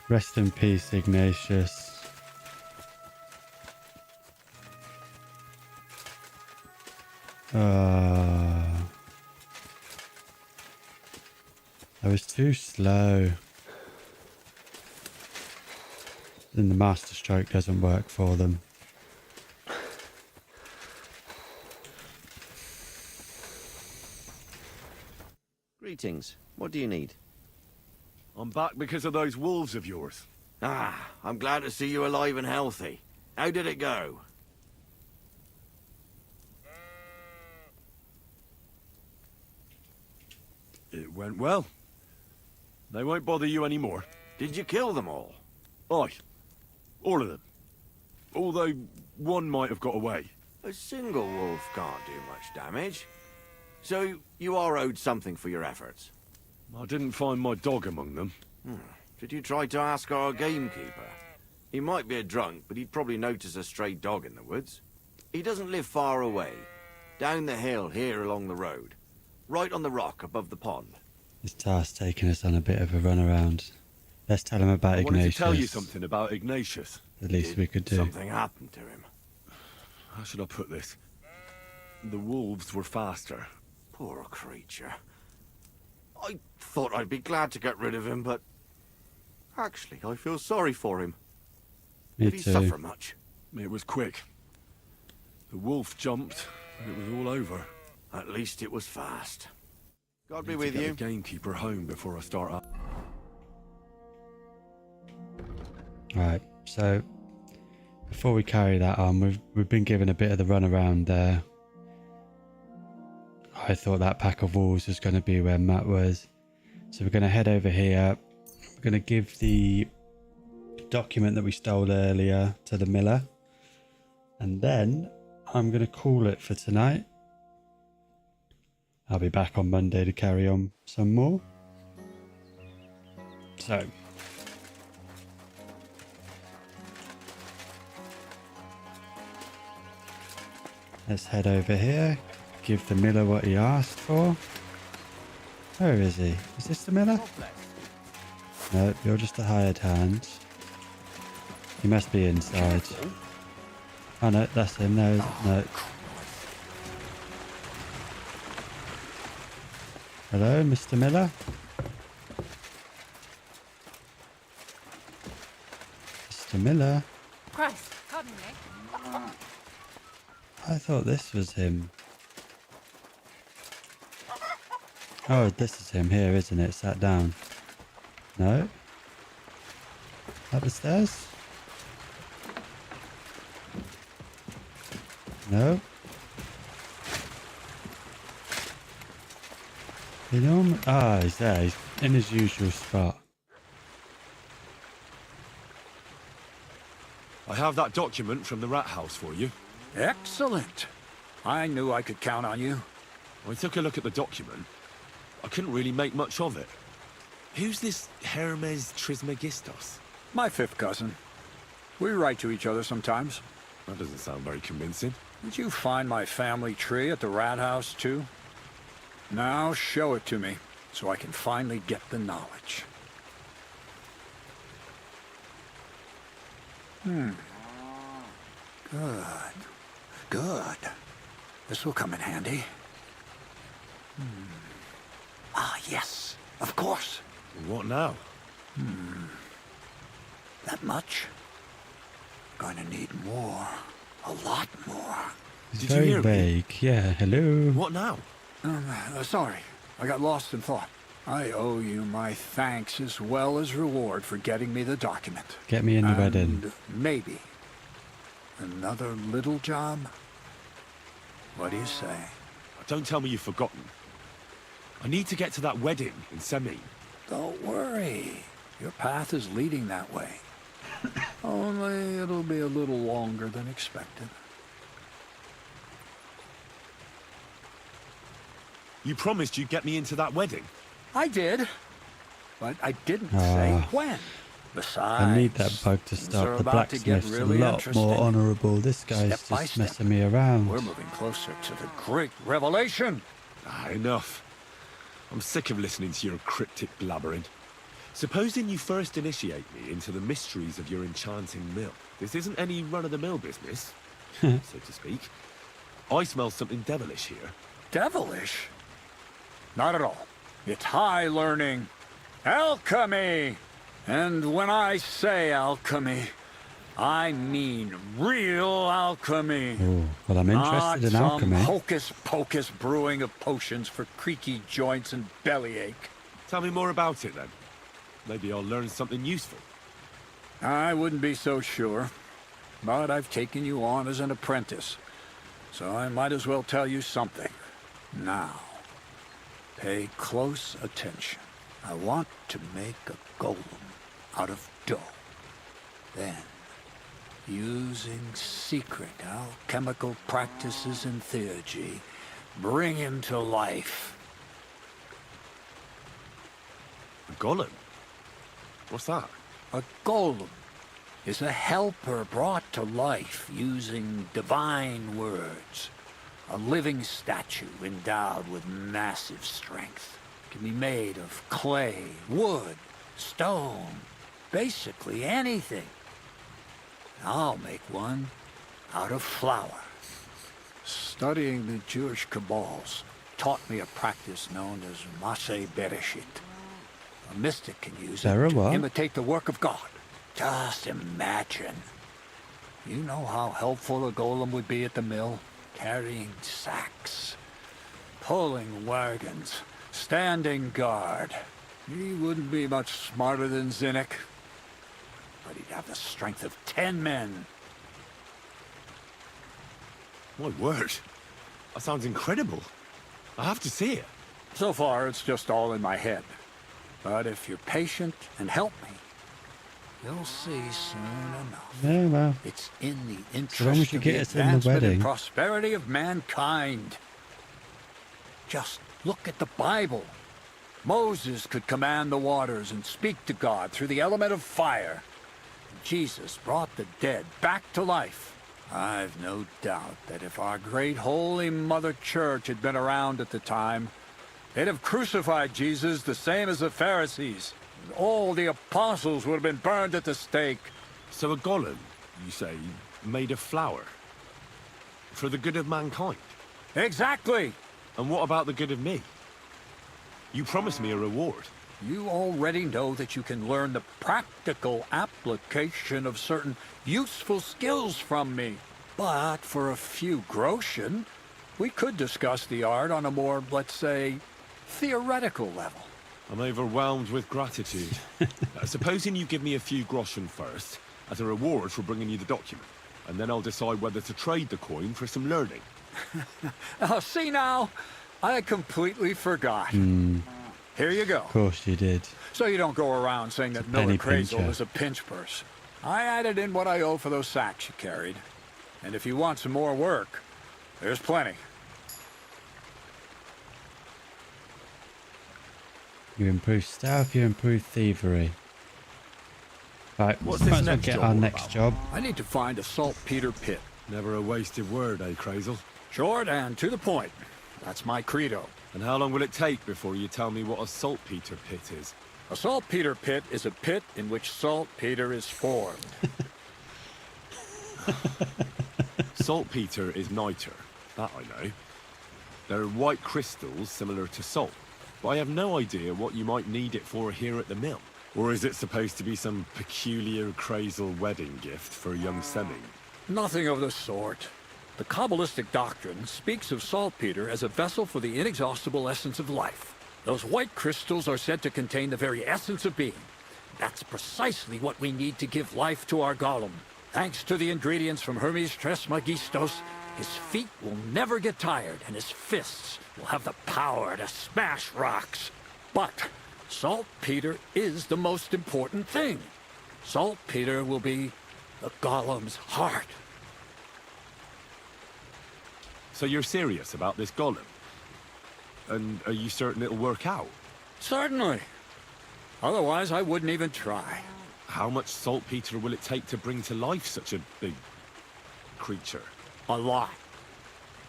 Rest in peace, Ignatius. I was too slow. Then the master stroke doesn't work for them.
Greetings. What do you need?
I'm back because of those wolves of yours.
Ah, I'm glad to see you alive and healthy. How did it go?
It went well. They won't bother you anymore.
Did you kill them all?
Aye. All of them. Although one might have got away.
A single wolf can't do much damage. So you are owed something for your efforts.
I didn't find my dog among them.
Did you try to ask our gamekeeper? He might be a drunk, but he'd probably notice a stray dog in the woods. He doesn't live far away. Down the hill here along the road. Right on the rock above the pond.
This task's taking us on a bit of a runaround. Let's tell him about
I wanted
Ignatius.
to tell you something about Ignatius.
The least we could do.
Something happened to him.
How should I put this? The wolves were faster.
Poor creature. I thought I'd be glad to get rid of him, but... Actually, I feel sorry for him.
Me
Did he
too.
suffer much?
It was quick. The wolf jumped, and it was all over.
At least it was fast. God be
Need
with
to get
you.
the gamekeeper home before I start up.
Right, so before we carry that on, we've been given a bit of the run around there. I thought that pack of wolves was going to be where Mutt was. So we're going to head over here. We're going to give the document that we stole earlier to the miller. And then I'm going to call it for tonight. I'll be back on Monday to carry on some more. So... let's head over here, give the miller what he asked for. Where is he? Is this the miller? No, you're just a hired hand. He must be inside. Oh no, that's him. No, no. Hello, Mr. Miller? Mr. Miller?
Christ, pardon me.
I thought this was him. Oh, this is him here, isn't it? Sat down. No? Up the stairs? No? You know, he's there. He's in his usual spot.
I have that document from the rat house for you.
Excellent. I knew I could count on you.
I took a look at the document. I couldn't really make much of it. Who's this Hermes Trismegistos?
My fifth cousin. We write to each other sometimes.
That doesn't sound very convincing.
Did you find my family tree at the rat house, too? Now show it to me, so I can finally get the knowledge. Good. Good. This will come in handy. Ah, yes. Of course.
What now?
That much? Going to need more. A lot more.
It's very vague. Yeah, hello.
What now?
Sorry. I got lost in thought. I owe you my thanks as well as reward for getting me the document.
Get me in the wedding.
And maybe another little job? What do you say?
Don't tell me you've forgotten. I need to get to that wedding in Semi.
Don't worry. Your path is leading that way. Only it'll be a little longer than expected.
You promised you'd get me into that wedding.
I did, but I didn't say when. Besides,
I need that bug to
things
stop.
are
The
about to get
blacksmith's
really
a lot
interesting.
more honourable. This guy's
Step by
just
step,
messing me around.
We're moving closer to the great revelation.
Enough. I'm sick of listening to your cryptic blabbering. Supposing you first initiate me into the mysteries of your enchanting mill. This isn't any run-of-the-mill business, so to speak. I smell something devilish here.
Devilish? Not at all. It's high learning. Alchemy! And when I say alchemy, I mean real alchemy.
Ooh, well, I'm interested in
Not
alchemy.
some hocus-pocus brewing of potions for creaky joints and bellyache.
Tell me more about it, then. Maybe I'll learn something useful.
I wouldn't be so sure, but I've taken you on as an apprentice, so I might as well tell you something. Now, pay close attention. I want to make a golem out of dough. Then, using secret alchemical practices and theurgy, bring him to life.
A golem? What's that?
A golem is a helper brought to life using divine words. A living statue endowed with massive strength. It can be made of clay, wood, stone, basically anything. I'll make one out of flour. Studying the Jewish Kabbals taught me a practice known as Maseh Bereshit. A mystic can use it to imitate the work of God. Just imagine. You know how helpful a golem would be at the mill? Carrying sacks, pulling wagons, standing guard. He wouldn't be much smarter than Zinnik, but he'd have the strength of 10 men.
My word. That sounds incredible. I have to see it.
So far, it's just all in my head. But if you're patient and help me, you'll see soon enough.
Yeah, well.
It's in the
So when
interest
we
of
should
the
get us in the
advancement and
wedding.
prosperity of mankind. Just look at the Bible. Moses could command the waters and speak to God through the element of fire. Jesus brought the dead back to life. I've no doubt that if our great holy Mother Church had been around at the time, they'd have crucified Jesus the same as the Pharisees. And all the apostles would have been burned at the stake.
So a golem, you say, made of flour? For the good of mankind?
Exactly!
And what about the good of me? You promised me a reward.
You already know that you can learn the practical application of certain useful skills from me. But for a few groschen, we could discuss the art on a more, let's say, theoretical level.
I'm overwhelmed with gratitude. Supposing you give me a few groschen first, as a reward for bringing you the document, and then I'll decide whether to trade the coin for some learning.
Oh, see now, I completely forgot. Here you go.
Of course you did.
So you don't go around saying that Miller
penny
Crazel
pincher.
is a pinch purse. I added in what I owe for those sacks you carried. And if you want some more work, there's plenty.
You improve stealth, you improve thievery. Right,
What's
might
this
as well
next
get
job
our
all
next
about?
job.
I need to find a saltpeter pit.
Never a wasted word, eh, Crazel?
Short and to the point. That's my credo.
And how long will it take before you tell me what a saltpeter pit is?
A saltpeter pit is a pit in which saltpeter is formed.
Saltpeter is niter. That I know. They're white crystals similar to salt. But I have no idea what you might need it for here at the mill. Or is it supposed to be some peculiar Crazel wedding gift for young Semming?
Nothing of the sort. The Kabbalistic doctrine speaks of saltpeter as a vessel for the inexhaustible essence of life. Those white crystals are said to contain the very essence of being. That's precisely what we need to give life to our golem. Thanks to the ingredients from Hermes Trismegistos, his feet will never get tired, and his fists will have the power to smash rocks. But saltpeter is the most important thing. Saltpeter will be the golem's heart.
So you're serious about this golem? And are you certain it'll work out?
Certainly. Otherwise, I wouldn't even try.
How much saltpeter will it take to bring to life such a big creature?
A lot.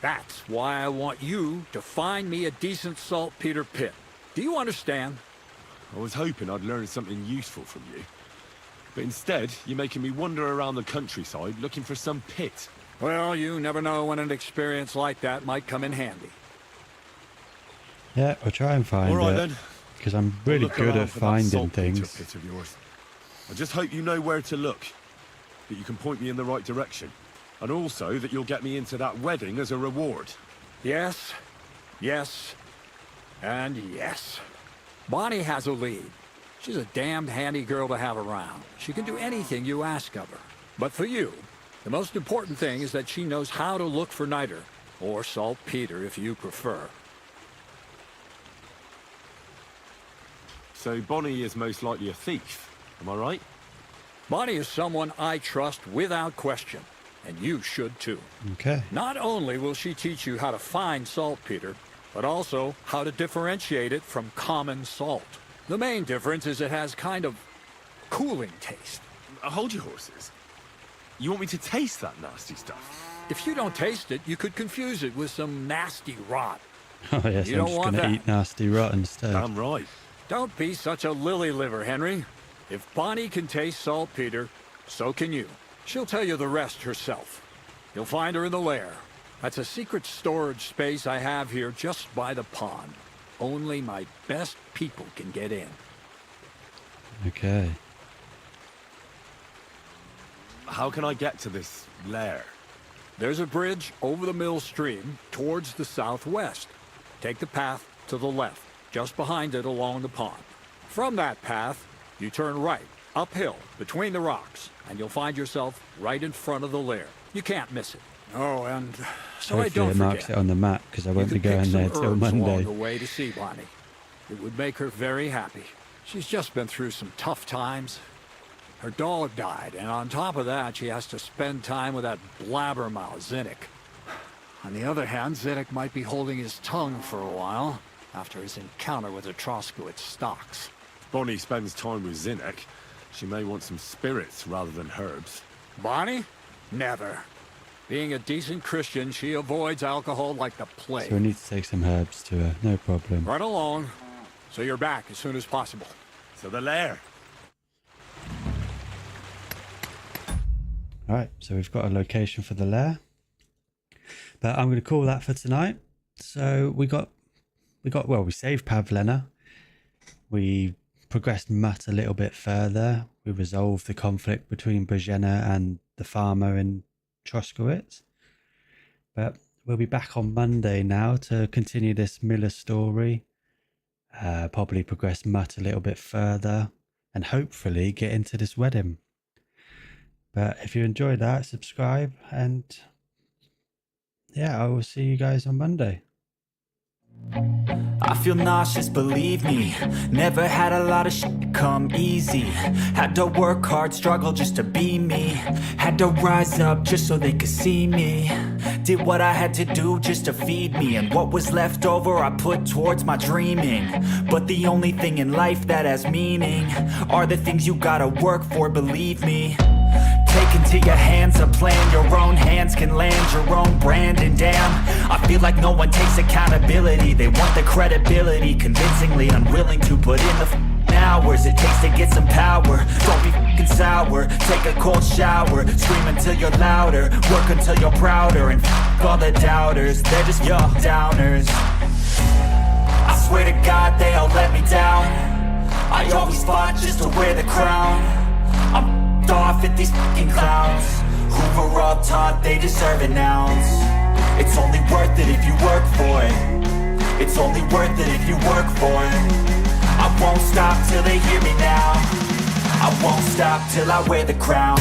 That's why I want you to find me a decent saltpeter pit. Do you understand?
I was hoping I'd learn something useful from you. But instead, you're making me wander around the countryside looking for some pit.
Well, you never know when an experience like that might come in handy.
Yeah, I'll try and find
All right,
it.
then.
Because I'm really
Look
good
around
at
for that
finding
saltpeter
things.
pit of yours. I just hope you know where to look. That you can point me in the right direction. And also that you'll get me into that wedding as a reward.
Yes, yes, and yes. Bonnie has a lead. She's a damned handy girl to have around. She can do anything you ask of her. But for you, the most important thing is that she knows how to look for niter, or saltpeter if you prefer.
So Bonnie is most likely a thief, am I right?
Bonnie is someone I trust without question, and you should too.
Okay.
Not only will she teach you how to find saltpeter, but also how to differentiate it from common salt. The main difference is it has kind of cooling taste.
Hold your horses. You want me to taste that nasty stuff?
If you don't taste it, you could confuse it with some nasty rot.
Oh yes,
You
I'm
don't
just
want
going to
that.
eat nasty rot instead.
Damn right.
Don't be such a lily liver, Henry. If Bonnie can taste saltpeter, so can you. She'll tell you the rest herself. You'll find her in the lair. That's a secret storage space I have here just by the pond. Only my best people can get in.
Okay.
How can I get to this lair?
There's a bridge over the mill stream towards the southwest. Take the path to the left, just behind it along the pond. From that path, you turn right, uphill, between the rocks, and you'll find yourself right in front of the lair. You can't miss it. Oh, and so I
Hopefully
don't
it marks
forget.
it on the map because I won't be
You could pick
going
some
there till
herbs along
Monday.
the way to see Bonnie. It would make her very happy. She's just been through some tough times. Her dog died, and on top of that, she has to spend time with that blabbermouth, Zinnik. On the other hand, Zinnik might be holding his tongue for a while after his encounter with the Troskowitz stocks.
Bonnie spends time with Zinnik. She may want some spirits rather than herbs.
Bonnie? Never. Being a decent Christian, she avoids alcohol like the plague.
So we need to take some herbs to her, no problem.
Right along. So you're back as soon as possible.
So the lair.
Alright, so we've got a location for the lair. But I'm going to call that for tonight. So we saved Pavlena. We progressed Mutt a little bit further. We resolved the conflict between Bohemia and the farmer in Troskowitz. But we'll be back on Monday now to continue this Miller story. Probably progress Mutt a little bit further and hopefully get into this wedding. But if you enjoyed that, subscribe, and yeah, I will see you guys on Monday.
I feel nauseous, believe me. Never had a lot of shit come easy. Had to work hard, struggle just to be me. Had to rise up just so they could see me. Did what I had to do just to feed me. And what was left over I put towards my dreaming. But the only thing in life that has meaning are the things you gotta work for, believe me. Take into your hands a plan, your own hands can land your own brand. And damn, I feel like no one takes accountability. They want the credibility, convincingly unwilling to put in the hours it takes to get some power. Don't be fucking sour, take a cold shower. Scream until you're louder, work until you're prouder. And all the doubters, they're just downers. I swear to God they all let me down. I always fought just to wear the crown. I'm off at these fucking clowns who were all taught they deserve an ounce. It's only worth it if you work for it. It's only worth it if you work for it. I won't stop till they hear me now. I won't stop till I wear the crown.